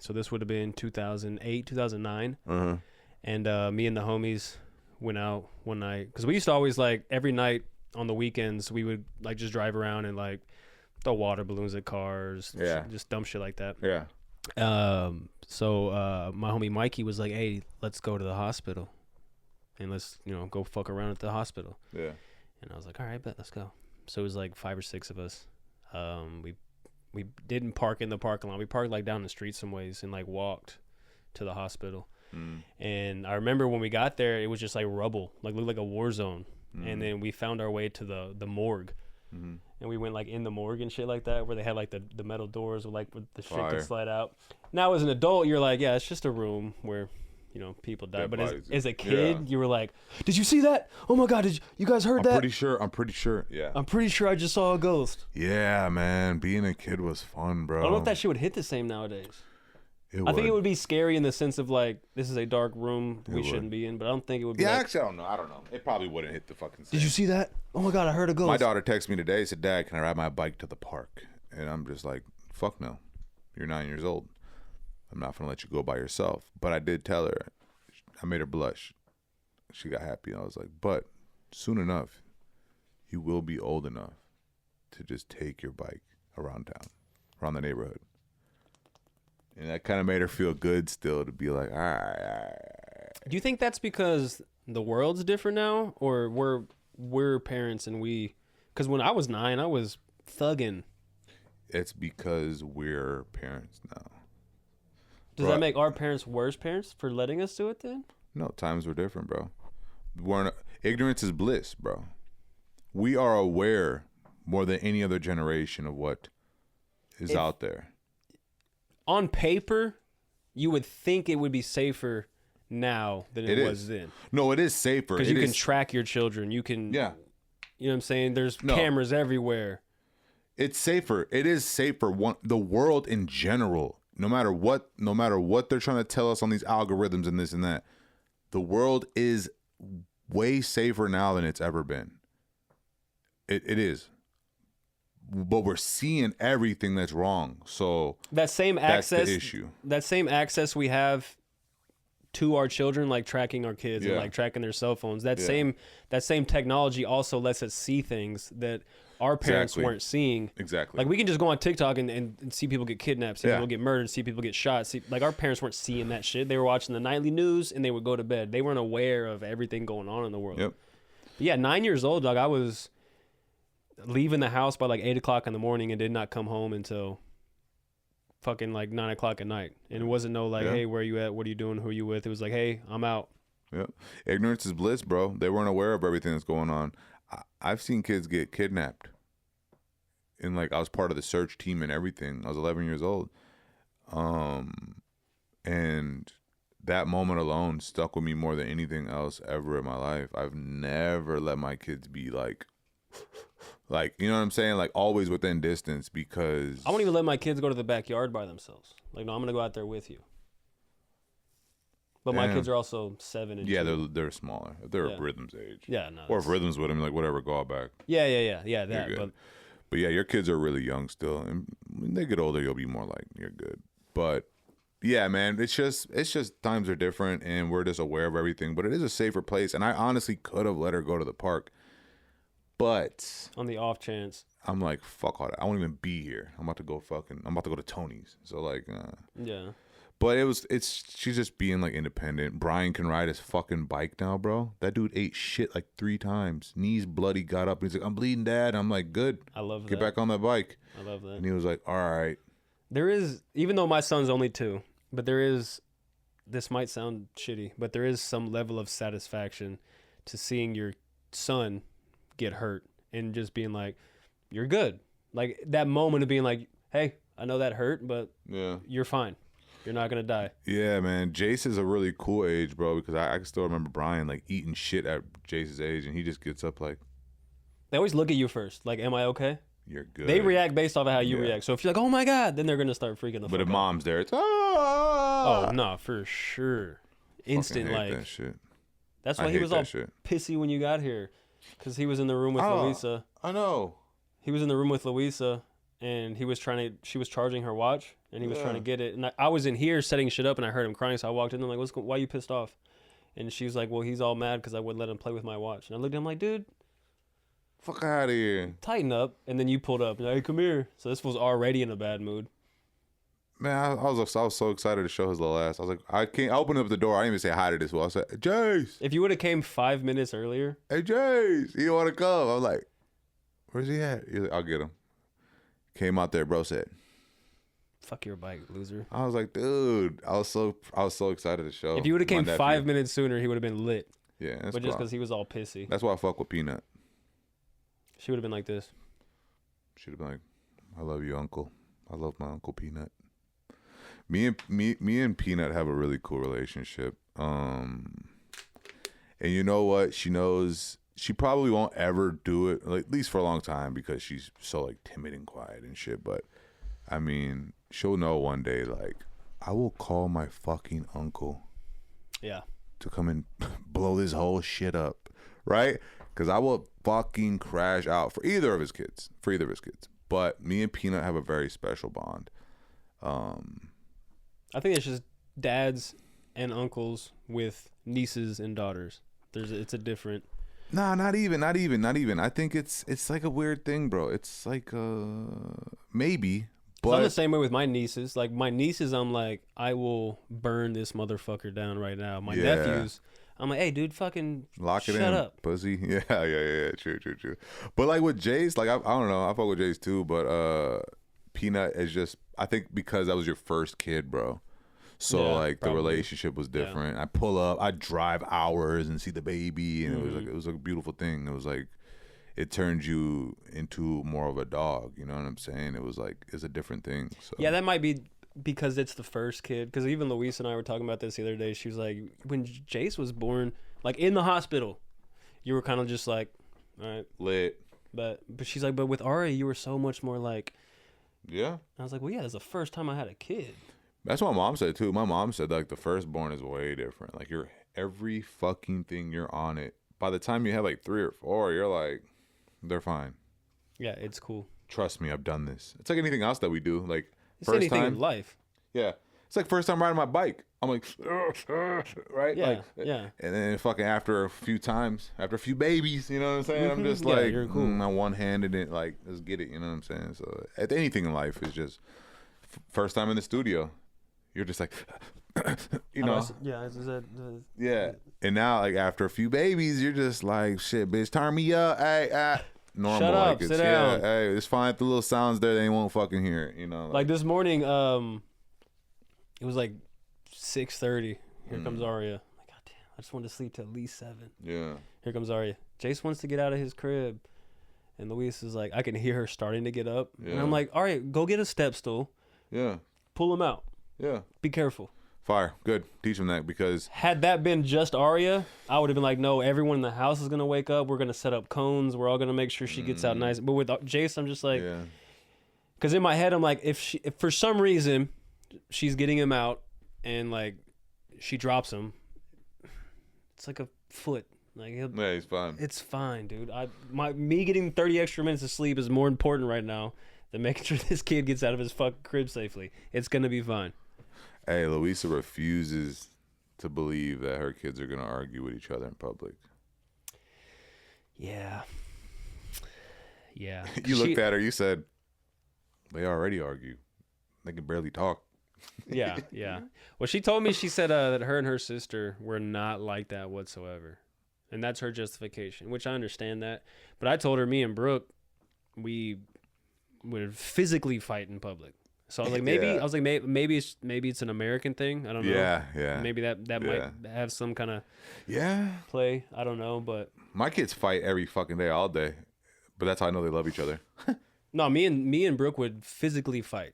so this would have been 2008, 2009. Uh-huh. And me and the homies went out one night because we used to always like every night on the weekends we would like just drive around and like throw water balloons at cars, Yeah. just dumb shit like that. Yeah. So my homie Mikey was like, "Hey, let's go to the hospital, and let's go fuck around at the hospital." Yeah. And I was like, "All right, bet, let's go." So it was like 5 or 6 of us. We didn't park in the parking lot. We parked like down the street some ways and like walked to the hospital. And I remember when we got there, it was just like rubble, like looked like a war zone. And then we found our way to the morgue. And we went like in the morgue and shit like that, where they had like the metal doors with the shit Fire. could slide out. Now as an adult, you're like, yeah, it's just a room where people die. Dead But bodies. as a kid, Yeah. you were like, did you see that? Oh my god, did you guys heard I'm that? pretty sure. Yeah. I'm pretty sure I just saw a ghost. Yeah, man. Being a kid was fun, bro. I don't know if that shit would hit the same nowadays. It I think it would be scary in the sense of like, this is a dark room we would. shouldn't be in, but I don't think it would be. Yeah, like, actually, I don't know. I don't know. It probably wouldn't hit the fucking. did you see that? Oh my god, I heard a ghost. My daughter texted me today. Said, "Dad, can I ride my bike to the park?" And I'm just like, "Fuck no. You're 9 years old. I'm not gonna let you go by yourself." But I did tell her. I made her blush. She got happy. And I was like, "But soon enough, you will be old enough to just take your bike around town, around the neighborhood." And that kind of made her feel good still to be like, all right. Do you think that's because the world's different now, or we're parents and we? Because when I was 9, I was thugging. It's because we're parents now. Does Bro, that make our parents worse parents for letting us do it then? No, times were different, bro. Ignorance is bliss, bro. We are aware more than any other generation of what is out there. On paper, you would think it would be safer now than it was then. No, it is safer. Because It you can is- track your children. You can, Yeah. you know what I'm saying? There's No. cameras everywhere. It's safer. It is safer. The world in general, no matter what they're trying to tell us on these algorithms and this and that, the world is way safer now than it's ever been. It is. But we're seeing everything that's wrong. So That same that's access, the issue. that same access we have to our children, like tracking our kids and Yeah. like tracking their cell phones. That Yeah. same technology also lets us see things that our parents Exactly. weren't seeing. Exactly. Like we can just go on TikTok and see people get kidnapped, see Yeah. people get murdered, see people get shot. Like our parents weren't seeing that shit. They were watching the nightly news and they would go to bed. They weren't aware of everything going on in the world. Yep. But yeah, 9 years old, dog. I was leaving the house by like 8 o'clock in the morning and did not come home until fucking like 9 o'clock at night. And it wasn't no like, Yeah. hey, where are you at? What are you doing? Who are you with? It was like, hey, I'm out. Yep. Ignorance is bliss, bro. They weren't aware of everything that's going on. I've seen kids get kidnapped. And like I was part of the search team and everything. I was 11 years old. And that moment alone stuck with me more than anything else ever in my life. I've never let my kids be like, you know what I'm saying? Like always within distance because I won't even let my kids go to the backyard by themselves. Like, no, I'm going to go out there with you. But my Damn. kids are also 7 and 2. they're smaller. They're Yeah. Rhythm's age. Yeah, no. Or if Rhythm's with them, like whatever, go out back. Yeah, that. You're But good. But yeah, your kids are really young still, and when they get older, you'll be more like you're good. But yeah, man, it's just times are different, and we're just aware of everything. But it is a safer place, and I honestly could have let her go to the park, But On the off chance. I'm like, fuck all that. I won't even be here. I'm about to go to Tony's. So like, Yeah. but she's just being like independent. Brian can ride his fucking bike now, bro. That dude ate shit like 3 times. Knees bloody, got up. And he's like, I'm bleeding, Dad. I'm like, good. I love Get that. back on that bike. I love that. And he was like, all right. There is, even though my son's only 2, but there is, this might sound shitty, but there is some level of satisfaction to seeing your son get hurt and just being like, you're good. Like that moment of being like, hey, I know that hurt, but Yeah. you're fine. You're not going to die. Yeah, man. Jace is a really cool age, bro, because I can still remember Brian like eating shit at Jace's age, and he just gets up like, They always look at you first. Like, am I okay? you're good. They react based off of how you Yeah. react. So if you're like, oh my God, then they're going to start freaking the But fuck if out. mom's there, it's Oh, no, for sure. Instant, Fucking hate like, that shit. that's I why he hate was that all shit. pissy when you got here. Because he was in the room with Oh. Louisa. I know. He was in the room with Louisa, and she was charging her watch, and he was trying to get it. And I was in here setting shit up, and I heard him crying, so I walked in. I'm like, why are you pissed off? And she was like, well, he's all mad because I wouldn't let him play with my watch. And I looked at him like, dude, Fuck out of here. tighten up. And then you pulled up. Hey, come here. So this was already in a bad mood. Man, I was so excited to show his little ass. I was like, I opened up the door. I didn't even say hi to this fool. I said, Jace, If you would have came 5 minutes earlier, hey Jace, you want to come? I'm like, where's he at? He's like, I'll get him. Came out there, bro. Said, fuck your bike, loser. I was like, dude, I was so excited to show. If you would have my came nephew. 5 minutes sooner, he would have been lit. Yeah, that's But just why- because he was all pissy, that's why I fuck with Peanut. she would have been like this. She'd have been like, I love you, Uncle. I love my Uncle Peanut. Me and Peanut have a really cool relationship. And you know what? She knows she probably won't ever do it, like, at least for a long time, because she's so like timid and quiet and shit. But I mean, she'll know one day, like, I will call my fucking uncle Yeah. to come and blow this whole shit up, right? Because I will fucking crash out for either of his kids. But me and Peanut have a very special bond. I think it's just dads and uncles with nieces and daughters. It's a different. Nah, not even. I think it's like a weird thing, bro. It's like maybe, 'Cause I'm the but same way with my nieces. Like my nieces, I'm like, I will burn this motherfucker down right now. My Yeah. nephews, I'm like, hey, dude, fucking lock it shut in, up. pussy. Yeah. True. But like with Jace, like I don't know. I fuck with Jace too, but Peanut is just. I think because that was your first kid, bro. So Yeah, like probably. the relationship was different. I pull up, I drive hours and see the baby, and Mm-hmm. it was a beautiful thing. It was like it turned you into more of a dog. You know what I'm saying? It was like it's a different thing. So Yeah, that might be because it's the first kid. Because even Luis and I were talking about this the other day. She was like, when Jace was born, like in the hospital, you were kind of just like, all right. lit. But she's like, but with Ari, you were so much more like. Yeah. I was like, well, yeah, that's the first time I had a kid. That's what my mom said too. My mom said like the firstborn is way different. Like you're every fucking thing you're on it. By the time you have like 3 or 4, you're like, they're fine. Yeah, it's cool. Trust me, I've done this. It's like anything else that we do. Like It's first anything time, in life. yeah. It's like first time riding my bike. I'm like, right? Yeah, like, yeah. And then fucking after a few times, after a few babies, you know what I'm saying? I'm just Yeah, like, you're cool. I one-handed it, like, let's get it, you know what I'm saying? So anything in life is just first time in the studio. You're just like, you know, yeah. And now, like after a few babies, you're just like, shit, bitch, turn me up, hey, normal. Shut up, like it's, sit yeah, down. hey, it's fine if the little sounds there, they won't fucking hear it, you know. Like this morning, it was like 6:30. Here comes Arya. I'm like, God damn, I just wanted to sleep till at least 7. yeah, Here comes Arya. Jace wants to get out of his crib. And Luis is like, I can hear her starting to get up. And Yeah. I'm like, Arya, go get a step stool. yeah, Pull him out. yeah. Be careful. Fire, good. Teach them that because Had that been just Arya, I would have been like, no, everyone in the house is going to wake up. We're going to set up cones. We're all going to make sure she gets out nice. But with Jace, I'm just like, yeah, because in my head, I'm like, if for some reason she's getting him out and like she drops him, it's like a foot. Like yeah, he's fine. it's fine, dude. Me getting 30 extra minutes of sleep is more important right now than making sure this kid gets out of his fucking crib safely. It's gonna be fine. Hey, Louisa refuses to believe that her kids are gonna argue with each other in public. Yeah, Yeah. You looked at her. You said, "They already argue. They can barely talk." Yeah, yeah. Well, she told me, she said that her and her sister were not like that whatsoever. And that's her justification, which I understand that. But I told her, me and Brooke, we would physically fight in public. So I was like, maybe Yeah. I was like, maybe it's an American thing. I don't know. Yeah. Maybe that Yeah. might have some kind of Yeah. play. I don't know, but My kids fight every fucking day, all day. But that's how I know they love each other. no, me and Brooke would physically fight.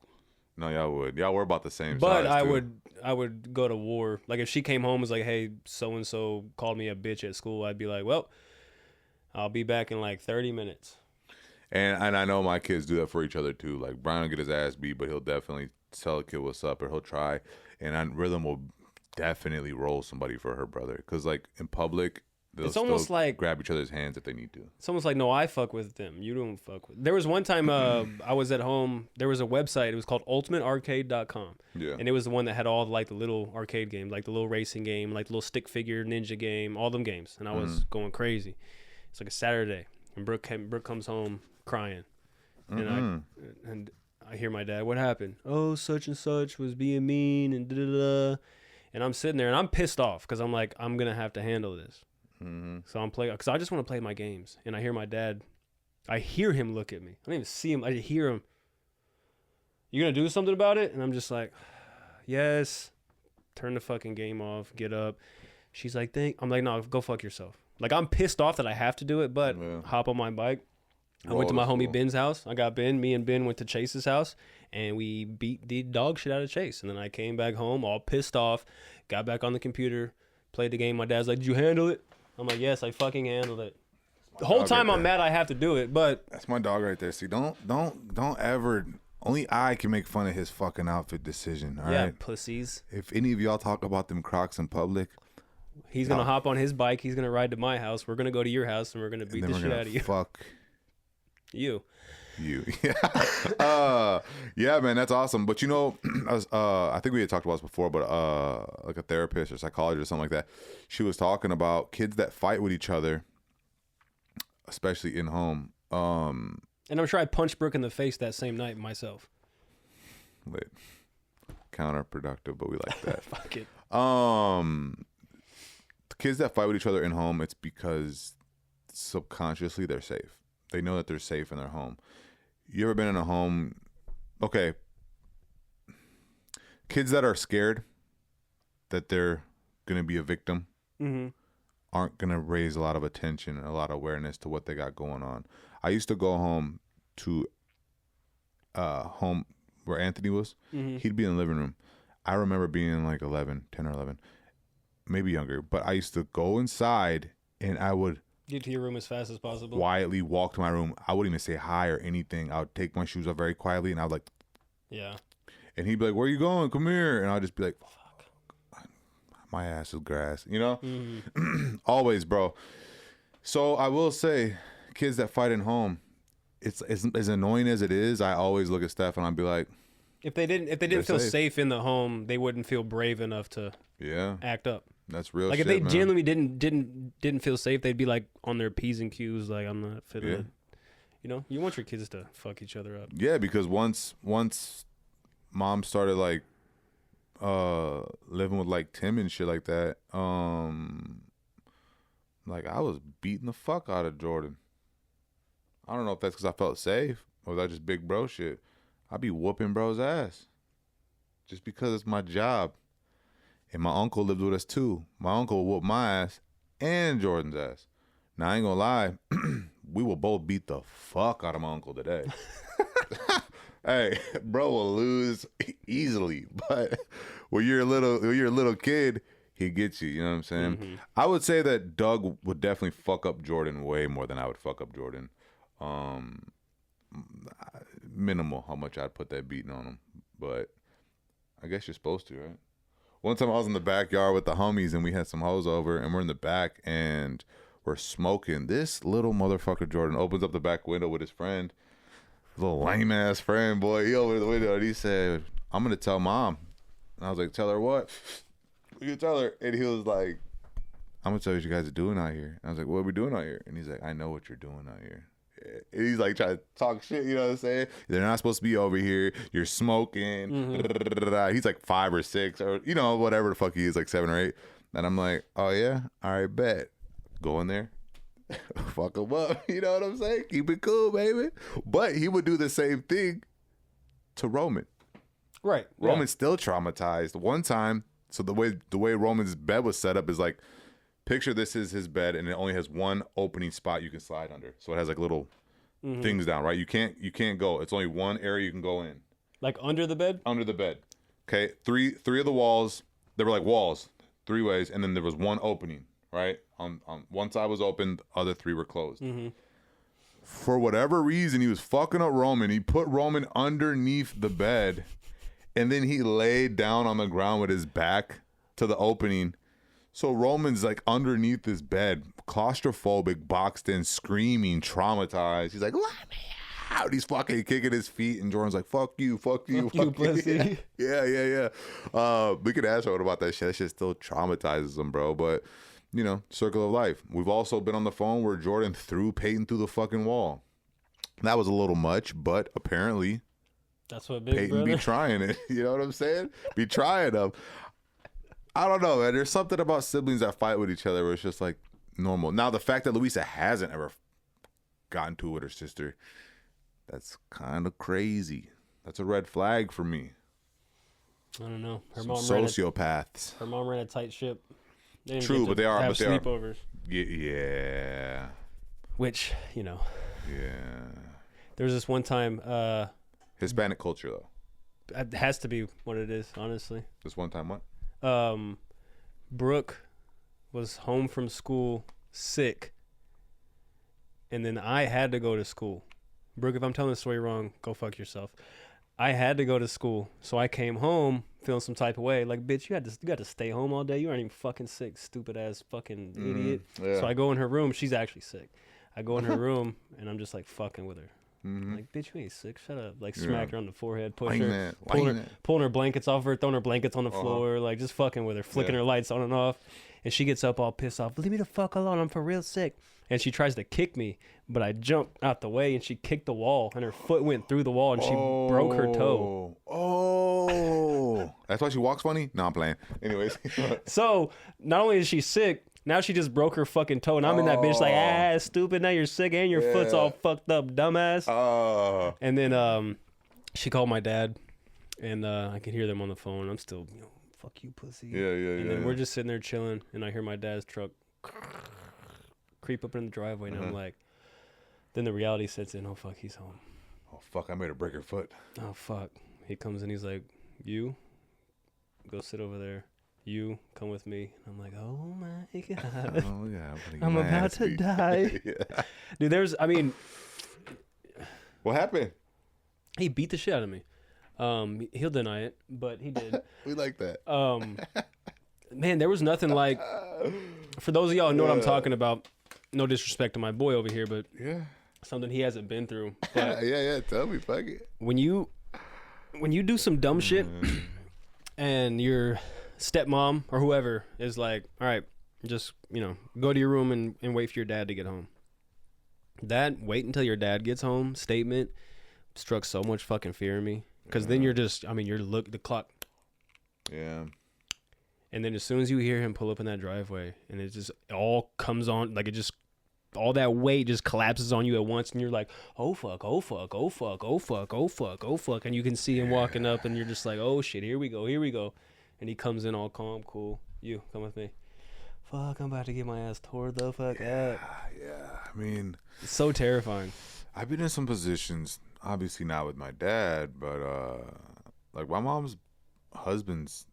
No, y'all would. Y'all were about the same But size, too. I would go to war. Like if she came home and was like, "Hey, so and so called me a bitch at school," I'd be like, "Well, I'll be back in like 30 minutes." And I know my kids do that for each other too. Like Brian will get his ass beat, but he'll definitely tell a kid what's up, or he'll try. And Rhythm will definitely roll somebody for her brother, because like in public, they'll It's almost still like- grab each other's hands if they need to. It's almost like, no, I fuck with them. You don't fuck with. There was one time I was at home. There was a website. It was called UltimateArcade.com. Yeah. And it was the one that had all like the little arcade games, like the little racing game, like the little stick figure ninja game, all them games. And I was going crazy. It's like a Saturday, and Brooke comes home crying, and I hear my dad. What happened? Oh, such and such was being mean and da da da. And I'm sitting there and I'm pissed off because I'm like, I'm gonna have to handle this. So I'm playing because I just want to play my games. And I hear my dad. I hear him look at me. I don't even see him. I just hear him. You gonna do something about it? And I'm just like, yes. Turn the fucking game off. Get up. She's like, I'm like, no, go fuck yourself. Like, I'm pissed off that I have to do it, but Yeah. hop on my bike. I Roll went to my the homie floor. Ben's house. I got Ben. Me and Ben went to Chase's house, and we beat the dog shit out of Chase. And then I came back home all pissed off, got back on the computer, played the game. My dad's like, did you handle it? I'm like, yes, I fucking handled it. The whole dog time right I'm there. mad I have to do it, but That's my dog right there. See, don't ever. Only I can make fun of his fucking outfit decision. All right. yeah, pussies. If any of y'all talk about them Crocs in public, He's going to hop on his bike. He's going to ride to my house. We're going to go to your house, and we're going to beat then the we're shit gonna out of you. fuck You. you. Yeah, man, that's awesome. But you know, I think we had talked about this before, but like a therapist or psychologist or something like that, she was talking about kids that fight with each other, especially in home. And I'm sure I punched Brooke in the face that same night myself. Lit. Counterproductive, but we like that. Fuck it. The kids that fight with each other in home, it's because subconsciously they're safe. They know that they're safe in their home. You ever been in a home? Okay. Kids that are scared that they're gonna be a victim aren't gonna raise a lot of attention and a lot of awareness to what they got going on. I used to go home to home where Anthony was. He'd be in the living room. I remember being like 10 or 11, maybe younger, but I used to go inside and I would Get to your room as fast as possible. quietly walk to my room. I wouldn't even say hi or anything. I would take my shoes off very quietly and I would like, Yeah. and he'd be like, "Where you going? Come here." And I'd just be like, "Fuck, my ass is grass," you know? Always, bro. So I will say, kids that fight in home, it's as annoying as it is. I always look at Steph and I'd be like, If they didn't They're feel safe. safe in the home, they wouldn't feel brave enough to "Yeah, act up. that's real." Like shit, if they man. genuinely didn't feel safe, they'd be like on their P's and Q's, like I'm not fitting. Yeah. in. You know, you want your kids to fuck each other up. Yeah, because once mom started like living with like Tim and shit like that, like I was beating the fuck out of Jordan. I don't know if that's because I felt safe or was that just big bro shit. I'd be whooping bro's ass just because it's my job. And my uncle lived with us too. My uncle would whoop my ass and Jordan's ass. Now I ain't gonna lie, we will both beat the fuck out of my uncle today. Hey, bro will lose easily, but when you're a little kid, he gets you. You know what I'm saying? I would say that Doug would definitely fuck up Jordan way more than I would fuck up Jordan. Minimal how much I'd put that beating on him, but I guess you're supposed to, right? One time I was in the backyard with the homies and we had some hoes over and we're in the back and we're smoking. This little motherfucker Jordan opens up the back window with his friend. Little lame ass friend, boy. He opened the window and he said, "I'm gonna tell mom." And I was like, "Tell her what?" "You tell her." And he was like, "I'm gonna tell you what you guys are doing out here." And I was like, "What are we doing out here?" And he's like, "I know what you're doing out here. And he's like trying to talk shit, you know what I'm saying? They're not supposed to be over here. You're smoking. He's like 5 or 6 or, you know, whatever the fuck he is, like 7 or 8. And I'm like, oh yeah? All right, bet. Go in there. Fuck him up. You know what I'm saying? Keep it cool, baby. But he would do the same thing to Roman. Right. Roman's still traumatized. One time, so the way Roman's bed was set up is like, picture this is his bed, and it only has one opening spot you can slide under. So it has like little things down, right? You can't go. It's only one area you can go in. Like under the bed? Under the bed. Okay. Three of the walls, they were like walls, 3 ways, and then there was one opening, right? On one side was open, the other 3 were closed. For whatever reason, he was fucking up Roman. He put Roman underneath the bed, and then he laid down on the ground with his back to the opening. So Roman's like underneath this bed, claustrophobic, boxed in, screaming, traumatized. He's like, let me out. He's fucking kicking his feet, and Jordan's like, fuck you, fuck you, Fuck you, pussy. Yeah. We could ask Jordan about that shit. That shit still traumatizes him, bro. But, you know, circle of life. We've also been on the phone where Jordan threw Peyton through the fucking wall. That was a little much, but apparently That's what big Peyton brother. be trying it. You know what I'm saying? Be trying them. I don't know, man. There's something about siblings that fight with each other where it's just like normal. Now, the fact that Luisa hasn't ever gotten to it with her sister, that's kind of crazy. That's a red flag for me. I don't know. Her Some mom sociopaths. Her mom ran a tight ship. They didn't True, get to but they are- have but they are- sleepovers. Yeah. Which, you know, Yeah. there was this one time. Hispanic culture, though. It has to be what it is, honestly. This one time, what? Brooke was home from school sick, and then I had to go to school. Brooke, if I'm telling the story wrong, go fuck yourself. I had to go to school, so I came home feeling some type of way. Like, bitch, you got to stay home all day. You aren't even fucking sick, stupid ass fucking idiot. yeah. So I go in her room. She's actually sick. I go in her room, and I'm just like fucking with her. Mm-hmm. Like, bitch, you ain't sick. Shut up. Like, smack her on the forehead, push Why her, not? Why not? pulling her blankets off her, throwing her blankets on the floor, like just fucking with her, flicking her lights on and off. And she gets up all pissed off. Leave me the fuck alone. I'm for real sick. And she tries to kick me, but I jumped out the way and she kicked the wall and her foot went through the wall and she broke her toe. Oh. That's why she walks funny? No, I'm playing. Anyways. So not only is she sick, now she just broke her fucking toe. And I'm in that bitch like, stupid. Now you're sick and your foot's all fucked up, dumbass. And then she called my dad and I could hear them on the phone. I'm still, fuck you, pussy. Yeah. And then we're just sitting there chilling, and I hear my dad's truck creep up in the driveway, and I'm like, then the reality sets in. Oh fuck, he's home. Oh fuck, I made her break her foot. Oh fuck. He comes in, he's like, you go sit over there. You come with me. And I'm like, oh my god. Oh yeah, I'm about to die. Yeah. Dude, What happened? he beat the shit out of me. He'll deny it, but he did. We like that. Man, there was nothing like, for those of y'all who know what I'm talking about, no disrespect to my boy over here, but Yeah. something he hasn't been through. But Yeah. Tell me, fuck it. when you do some dumb shit and your stepmom or whoever is like, all right, just, go to your room and wait for your dad to get home. That wait until your dad gets home statement struck so much fucking fear in me. Because then you're just, the clock. Yeah. And then as soon as you hear him pull up in that driveway and it just all comes on, like all that weight just collapses on you at once and you're like, oh fuck, oh fuck, oh fuck, oh fuck, oh fuck, oh fuck. And you can see him walking up and you're just like, oh shit, here we go. And he comes in all calm, cool. You, come with me. Fuck, I'm about to get my ass tore the fuck up. Yeah. I mean, It's so terrifying. I've been in some positions, obviously not with my dad, but like my mom's husband's,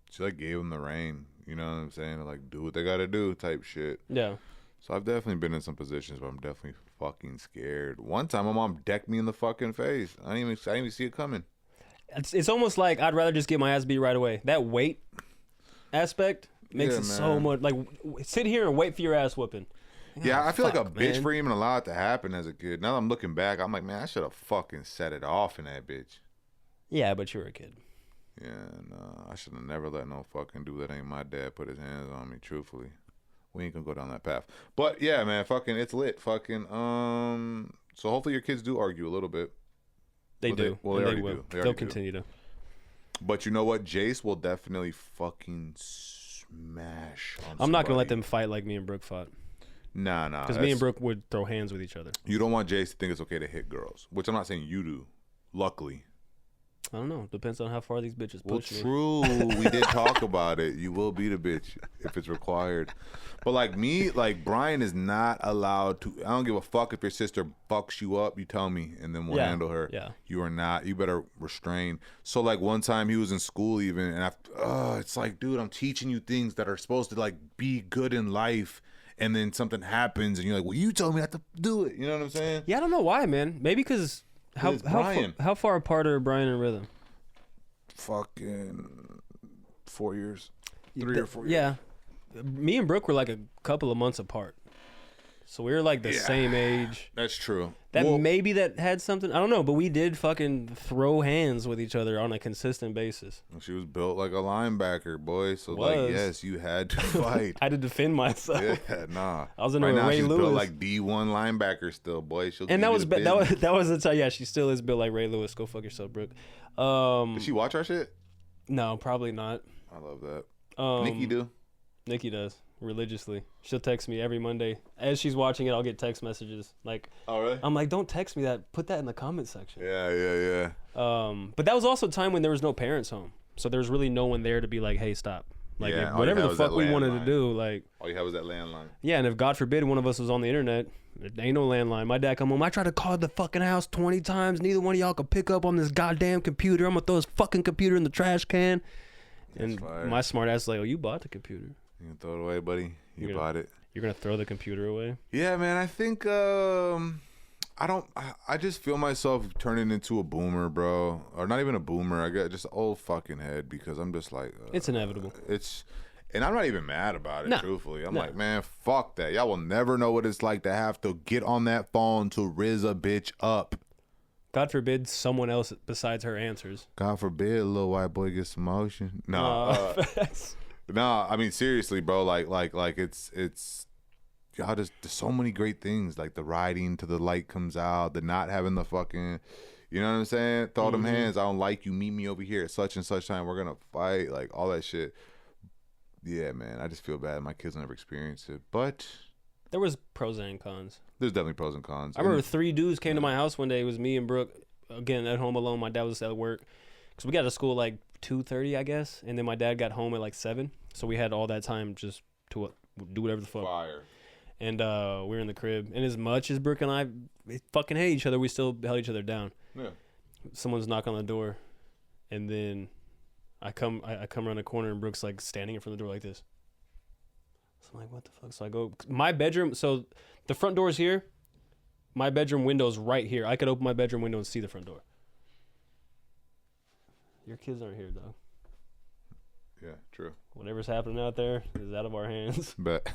she like gave him the reign, you know what I'm saying? To, like, do what they gotta do type shit. Yeah. So I've definitely been in some positions where I'm definitely fucking scared. One time my mom decked me in the fucking face. I didn't even see it coming. It's almost like I'd rather just get my ass beat right away. That weight aspect makes Yeah, it so man. much, like, sit here and wait for your ass whooping. Yeah, I feel like a fuck, bitch man. for even allowed it to happen as a kid. Now that I'm looking back, I'm like, man, I should have fucking set it off in that bitch. Yeah, but you were a kid. Yeah, no, I should have never let no fucking dude that ain't my dad put his hands on me, truthfully. we ain't gonna go down that path. But yeah, man, fucking, it's lit. Fucking, so hopefully your kids do argue a little bit. They do. They and already will. do. They'll continue to. But you know what? Jace will definitely fucking smash. I'm not gonna let them fight like me and Brooke fought. Nah. Because me and Brooke would throw hands with each other. You don't want Jace to think it's okay to hit girls, which I'm not saying you do. Luckily. I don't know. Depends on how far these bitches push me. True. We did talk about it. You will beat a bitch if it's required. But like me, like Brian is not allowed to. I don't give a fuck if your sister fucks you up. You tell me, and then we'll handle her. Yeah. You are not. You better restrain. So like one time he was in school even, and it's like, dude, I'm teaching you things that are supposed to like be good in life, and then something happens, and you're like, well, you told me not to do it. You know what I'm saying? Yeah, I don't know why, man. Maybe because how far apart are Brian and Rhythm? Fucking 4 years. 3 or 4 years. Yeah. Me and Brooke were like a couple of months apart. So we were like the same age. That's true. Maybe that had something. I don't know, but we did fucking throw hands with each other on a consistent basis. She was built like a linebacker, boy. So like, yes, you had to fight. I had to defend myself. Yeah, nah. I was in right a now, Ray she's Lewis. built like D1 linebacker still, boy. She'll And that was the the time. Yeah, she still is built like Ray Lewis. Go fuck yourself, Brooke. Did she watch our shit? No, probably not. I love that. Nikki do. Nikki does religiously. She'll text me every Monday. As she's watching it, I'll get text messages. Like, oh really? I'm like, don't text me that. Put that in the comment section. Yeah. But that was also a time when there was no parents home, so there was really no one there to be like, hey, stop. Like, Yeah, if whatever all you the had fuck was we that wanted landline. to do, like, All you have was that landline. yeah. And if God forbid one of us was on the internet, there ain't no landline. My dad come home. I tried to call the fucking house 20 times. Neither one of y'all could pick up on this goddamn computer. I'm gonna throw this fucking computer in the trash can. And fire. my smart ass is like, oh, you bought the computer. You can throw it away, buddy. You bought it. You're gonna throw the computer away? Yeah, man. I think I just feel myself turning into a boomer, bro. Or not even a boomer. I got just an old fucking head because I'm just like It's inevitable. And I'm not even mad about it, No. truthfully. I'm No. like, man, fuck that. Y'all will never know what it's like to have to get on that phone to riz a bitch up. God forbid someone else besides her answers. God forbid a little white boy gets some motion. No. No, I mean seriously, bro. Like it's y'all just there's so many great things. Like the riding till the light comes out, the not having the fucking, you know what I'm saying? Throw them hands. I don't like you. Meet me over here at such and such time. We're gonna fight. Like all that shit. Yeah, man. I just feel bad. My kids never experienced it, but There was pros and cons. there's definitely pros and cons. I remember 3 dudes came to my house one day. It was me and Brooke, again, at home alone. My dad was at work. Because we got to school like 2:30, I guess. And then my dad got home at like 7. So we had all that time just to do whatever the fuck. Fire. And we were in the crib. And as much as Brooke and I fucking hate each other, we still held each other down. Yeah. Someone's knocking on the door. And then I come around the corner and Brooke's like standing in front of the door like this. So I'm like, what the fuck? So I go, my bedroom, so the front door's here. My bedroom window's right here. I could open my bedroom window and see the front door. Your kids aren't here, dog. Yeah, true. Whatever's happening out there is out of our hands. But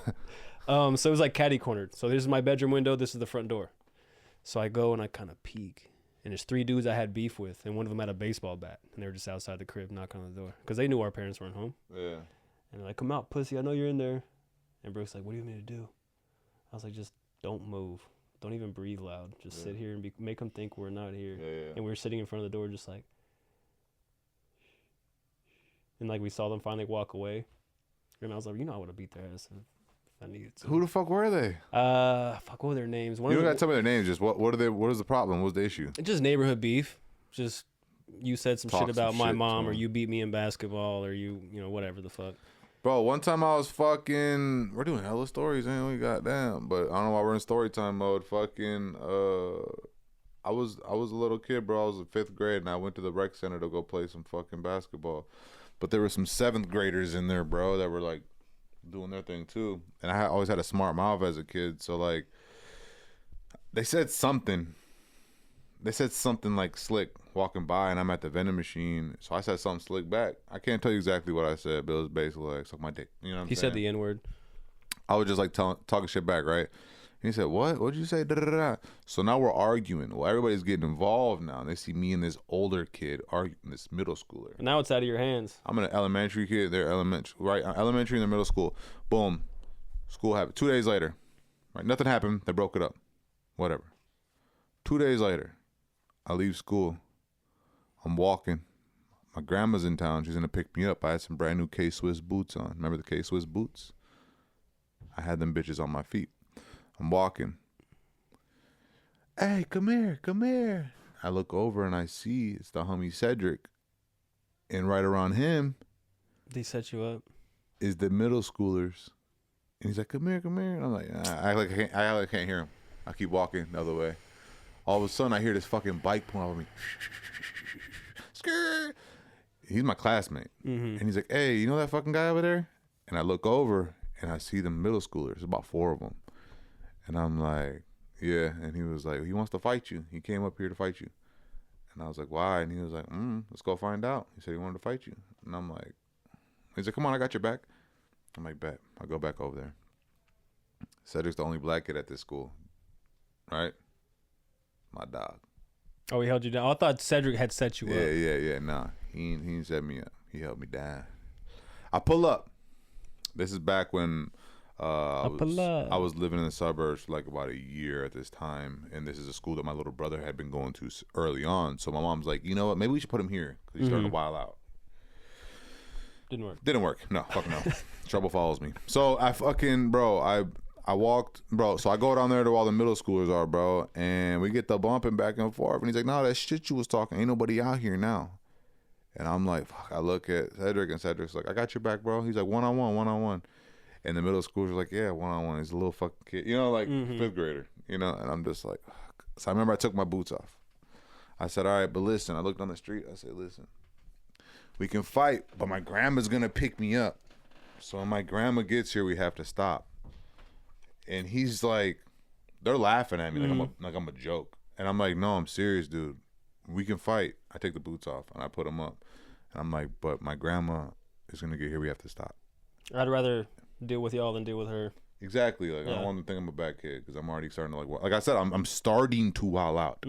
So it was like catty cornered. So this is my bedroom window. This is the front door. So I go and I kind of peek. And there's 3 dudes I had beef with. And one of them had a baseball bat. And they were just outside the crib knocking on the door. Because they knew our parents weren't home. yeah. And they're like, come out, pussy. I know you're in there. And Brooke's like, what do you want me to do? I was like, just don't move. Don't even breathe loud. Just sit here and make them think we're not here. Yeah. And we were sitting in front of the door just like. And like we saw them finally walk away. And I was like, you know I would have beat their ass if I needed to. Who the fuck were they? Fuck, what were their names? One You of don't them, gotta tell me their names. Just what are they? What is the problem? What's the issue? just neighborhood beef. Just you said some Talk shit some about my shit mom, to or 'em. you beat me in basketball, or you know, whatever the fuck. Bro, one time I was fucking. We're doing hella stories, ain't we? Goddamn. But I don't know why we're in story time mode. Fucking. I was a little kid, bro. I was in 5th grade, and I went to the rec center to go play some fucking basketball. But there were some 7th graders in there, bro, that were like doing their thing too. And I always had a smart mouth as a kid, so like, they said something. They said something like slick walking by, and I'm at the vending machine. So I said something slick back. I can't tell you exactly what I said, but it was basically like, suck my dick. You know what I'm He saying? said the N-word. I was just like talking shit back, right? And he said, what? What'd you say? Da, da, da, da. So now we're arguing. Well, everybody's getting involved now. And they see me and this older kid arguing, this middle schooler. Now it's out of your hands. I'm an elementary kid. They're elementary, right? Elementary and they're middle school. Boom. School happened 2 days later. Right, nothing happened. They broke it up. Whatever. 2 days later, I leave school. I'm walking. My grandma's in town. She's gonna pick me up. I had some brand new K-Swiss boots on. Remember the K-Swiss boots? I had them bitches on my feet. I'm walking. Hey, come here, come here. I look over and I see it's the homie Cedric. And right around him They set you up. is the middle schoolers. And he's like, come here, come here. And I'm like, I act like I can't hear him. I keep walking the other way. All of a sudden, I hear this fucking bike pulling over me. Skirt. He's my classmate. And he's like, hey, you know that fucking guy over there? And I look over and I see the middle schoolers, about 4 of them. And I'm like, yeah. And he was like, he wants to fight you. He came up here to fight you. And I was like, why? And he was like, let's go find out. He said he wanted to fight you. And I'm like, he's like, come on, I got your back. I'm like, bet. I go back over there. Cedric's the only black kid at this school. Right? My dog. Oh, he held you down. I thought Cedric had set you up. Yeah. Nah, he didn't set me up. He held me down. I pull up. This is back when I was living in the suburbs for like about a year at this time, and this is a school that my little brother had been going to early on. So my mom's like, you know what? Maybe we should put him here because he's starting to wild out. Didn't work. No, fuck no. Trouble follows me. So I fucking, bro, I walked, bro. So I go down there to where all the middle schoolers are, bro, and we get the bumping back and forth. And he's like, no, that shit you was talking, ain't nobody out here now. And I'm like, fuck. I look at Cedric, and Cedric's like, I got your back, bro. He's like, one-on-one. And the middle schoolers are like, yeah, one-on-one. He's a little fucking kid, you know, like 5th grader, you know. And I'm just like, fuck. So I remember I took my boots off. I said, all right, but listen. I looked on the street. I said, listen, we can fight, but my grandma's gonna pick me up. So when my grandma gets here, we have to stop. And he's like, they're laughing at me like I'm a joke. And I'm like, no, I'm serious, dude. We can fight. I take the boots off and I put them up. And I'm like, but my grandma is gonna get here. We have to stop. I'd rather deal with y'all than deal with her. Exactly. Like I don't want to think I'm a bad kid because I'm already starting to like I said, I'm starting to wild out.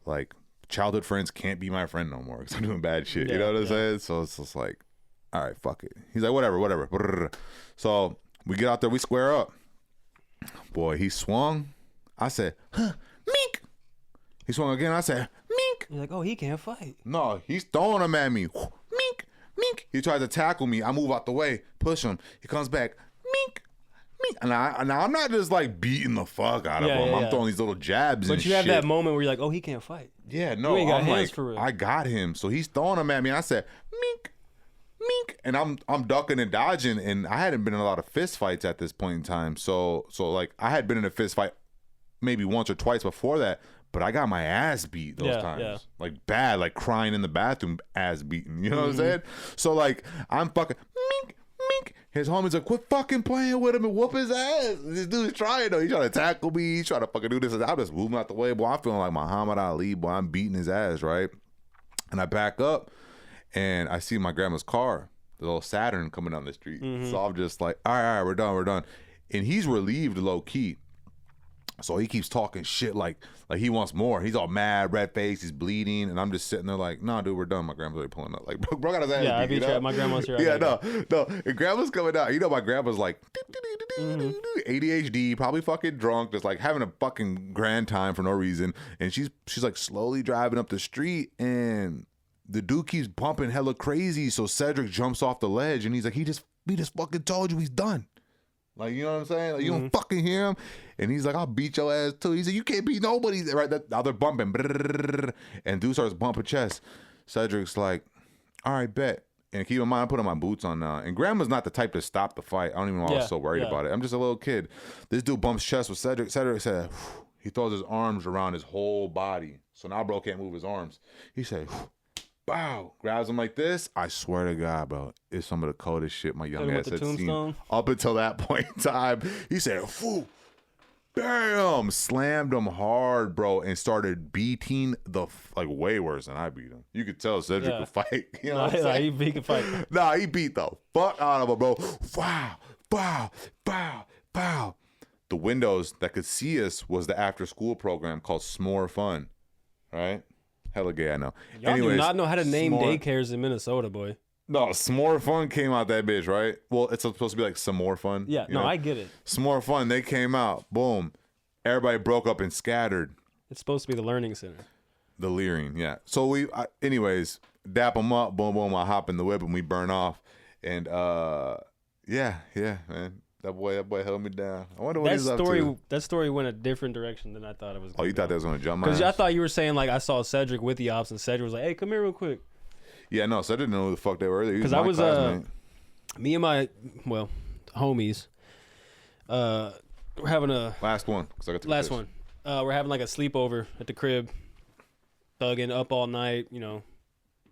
Like childhood friends can't be my friend no more because I'm doing bad shit. You know what I'm saying? So it's just like, all right, fuck it. He's like, whatever. So we get out there, we square up. Boy, he swung. I said, mink. He swung again. I said, mink. You're like, oh, he can't fight. No, he's throwing them at me. Mink. He tries to tackle me. I move out the way, push him. He comes back. Mink. And I'm not just like beating the fuck out of him. I'm throwing these little jabs and shit. But you have that moment where you're like, oh, he can't fight. Yeah, no, you ain't got I'm hands like, for real. I got him. So he's throwing them at me. And I said, mink. And I'm ducking and dodging, and I hadn't been in a lot of fist fights at this point in time. So like I had been in a fist fight maybe once or twice before that, but I got my ass beat those times. Yeah. Like bad, like crying in the bathroom, ass beaten. You know what I'm saying? So like I'm fucking mink. His homie's like, quit fucking playing with him and whoop his ass. This dude's trying though. He's trying to tackle me. He's trying to fucking do this. I'm just moving out the way, boy. I'm feeling like Muhammad Ali, boy. I'm beating his ass, right? And I back up and I see my grandma's car, the little Saturn coming down the street. So I'm just like, all right, we're done. And he's relieved low key. So he keeps talking shit like he wants more. He's all mad, red face, he's bleeding, and I'm just sitting there like, nah, dude, we're done. My grandma's already pulling up. Like, bro got his ass beat. I beat you. My grandma's here. Yeah, no. And grandma's coming out. You know, my grandma's like ADHD, probably fucking drunk, just like having a fucking grand time for no reason. And she's like slowly driving up the street, and the dude keeps bumping hella crazy. So Cedric jumps off the ledge, and he's like, he just fucking told you he's done. Like, you know what I'm saying? Like, you don't fucking hear him. And he's like, I'll beat your ass too. He said, you can't beat nobody. Right? Now they're bumping. And dude starts bumping chest. Cedric's like, all right, bet. And keep in mind, I'm putting my boots on now. And grandma's not the type to stop the fight. I don't even know why I was so worried about it. I'm just a little kid. This dude bumps chest with Cedric. Cedric said, he throws his arms around his whole body. So now bro can't move his arms. He said, bow, grabs him like this. I swear to God, bro, it's some of the coldest shit my young ass had seen up until that point in time. He said, "Foo, bam!" Slammed him hard, bro, and started beating like way worse than I beat him. You could tell Cedric could fight. You know what I'm saying? He could fight. Nah, he beat the fuck out of him, bro. Wow. The windows that could see us was the after-school program called S'more Fun, right? Hella gay, I know. Y'all do not know how to name daycares in Minnesota, boy. No, S'more Fun came out that bitch, right? Well, it's supposed to be like some more fun. Yeah, you no, know? I get it. S'more Fun, they came out. Boom. Everybody broke up and scattered. It's supposed to be the learning center. The Leering, yeah. So anyways, dap them up. Boom, boom. I hop in the whip and we burn off. And yeah, man. That boy held me down. I wonder what he's up to. That story went a different direction than I thought it was. Oh, you thought that was gonna jump my Because I ass? thought you were saying like I saw Cedric with the ops and Cedric was like, "Hey, come here real quick." Yeah, no. So I didn't know who the fuck they were. Because I was me and my homies, we're having a last one. 'Cause I got to last one. We're having like a sleepover at the crib, thugging up all night,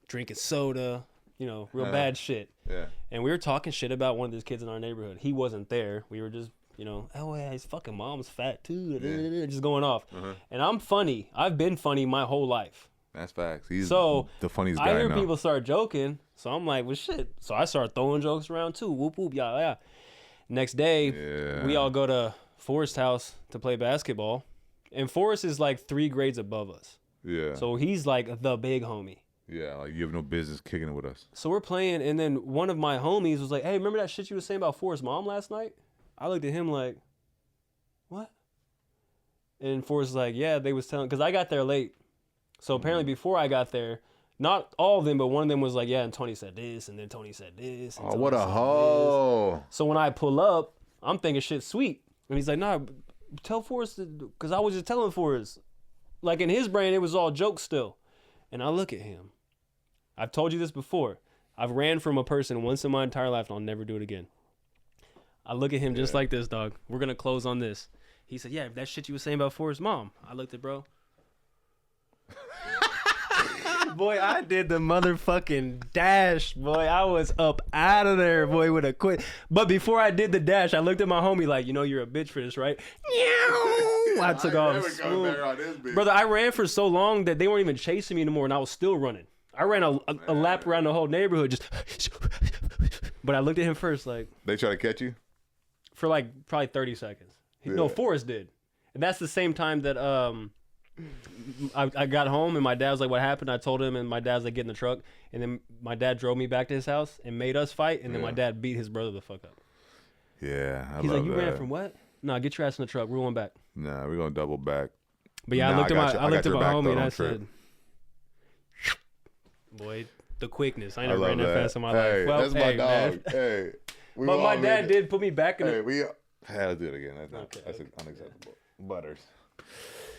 drinking soda, real bad shit. Yeah. And we were talking shit about one of these kids in our neighborhood. He wasn't there. We were just, oh yeah, his fucking mom's fat too, just going off. And I'm funny. I've been funny my whole life. That's facts. He's So the funniest guy I hear now. people start joking, so I'm like, well, shit. So I start throwing jokes around too. Whoop whoop, yeah. Next day, Yeah. we all go to Forrest's house to play basketball, and Forrest is like 3 grades above us, Yeah. so he's like the big homie. Yeah, like you have no business kicking it with us. So we're playing, and then one of my homies was like, "Hey, remember that shit you was saying about Forrest's mom last night?" I looked at him like, "What?" And Forrest was like, "Yeah, they was telling," because I got there late. So apparently before I got there, not all of them, but one of them was like, "Yeah," and Tony said this, and then Tony said this. And Oh, Tony what a said this. hoe! So when I pull up, I'm thinking shit's sweet. And he's like, "Nah, tell Forrest," because I was just telling Forrest. Like in his brain, it was all jokes still. And I look at him. I've told you this before. I've ran from a person once in my entire life and I'll never do it again. I look at him just like this, dog. We're going to close on this. He said, "Yeah, that shit you was saying about Forrest's mom." I looked at bro. Boy, I did the motherfucking dash, boy. I was up out of there, boy, with a quick. But before I did the dash, I looked at my homie like, you're a bitch for this, right? I took off. Smooth. Brother, I ran for so long that they weren't even chasing me anymore, and I was still running. I ran a lap around the whole neighborhood, just. But I looked at him first, like. They try to catch you? For like probably 30 seconds. No, Forrest did. And that's the same time that I got home and my dad was like, "What happened?" I told him, and my dad was like, "Get in the truck." And then my dad drove me back to his house and made us fight, and then my dad beat his brother the fuck up. Yeah, He's like, "You ran from what?" "Nah, get your ass in the truck. We're going back." Nah, we're gonna double back. But yeah, Nah, I looked at my back, homie though, and I don't trip. said, "Boy, the quickness. I I never love ran that that. fast in my Hey, life." Well, that's my hey, dog. man. Hey, we But all my made dad it. did put me back in Hey, the. I'll do it again. Okay, That's okay. unacceptable. Butters.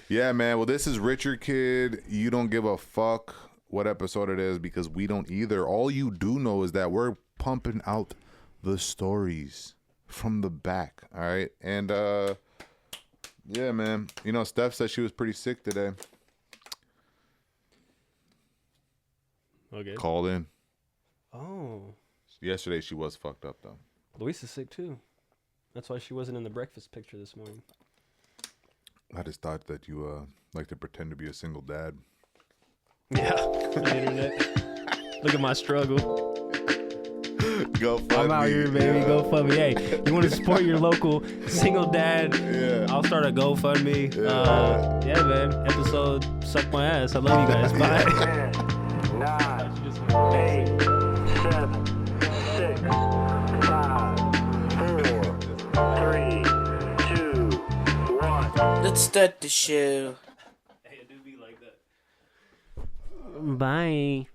Yeah, man. Well, this is Richard Kid. You don't give a fuck what episode it is because we don't either. All you do know is that we're pumping out the stories from the back. All right. And yeah, man. Steph said she was pretty sick today. Okay. Called in. Oh, Yesterday she was fucked up though. Luis is sick too. That's why she wasn't in the breakfast picture this morning. I just thought that you like to pretend to be a single dad. Yeah. The internet. Look at my struggle. Go fund I'm out me. here, baby. Yeah. GoFundMe. Hey, you want to support your local single dad? Yeah. I'll start a GoFundMe. Yeah. Yeah, man. Episode Suck My Ass. I love you guys. Bye. 10, 9, 8, 7, 6, 5, 4, 3, 2, 1. Let's start the show. Hey, it do be like that. Bye.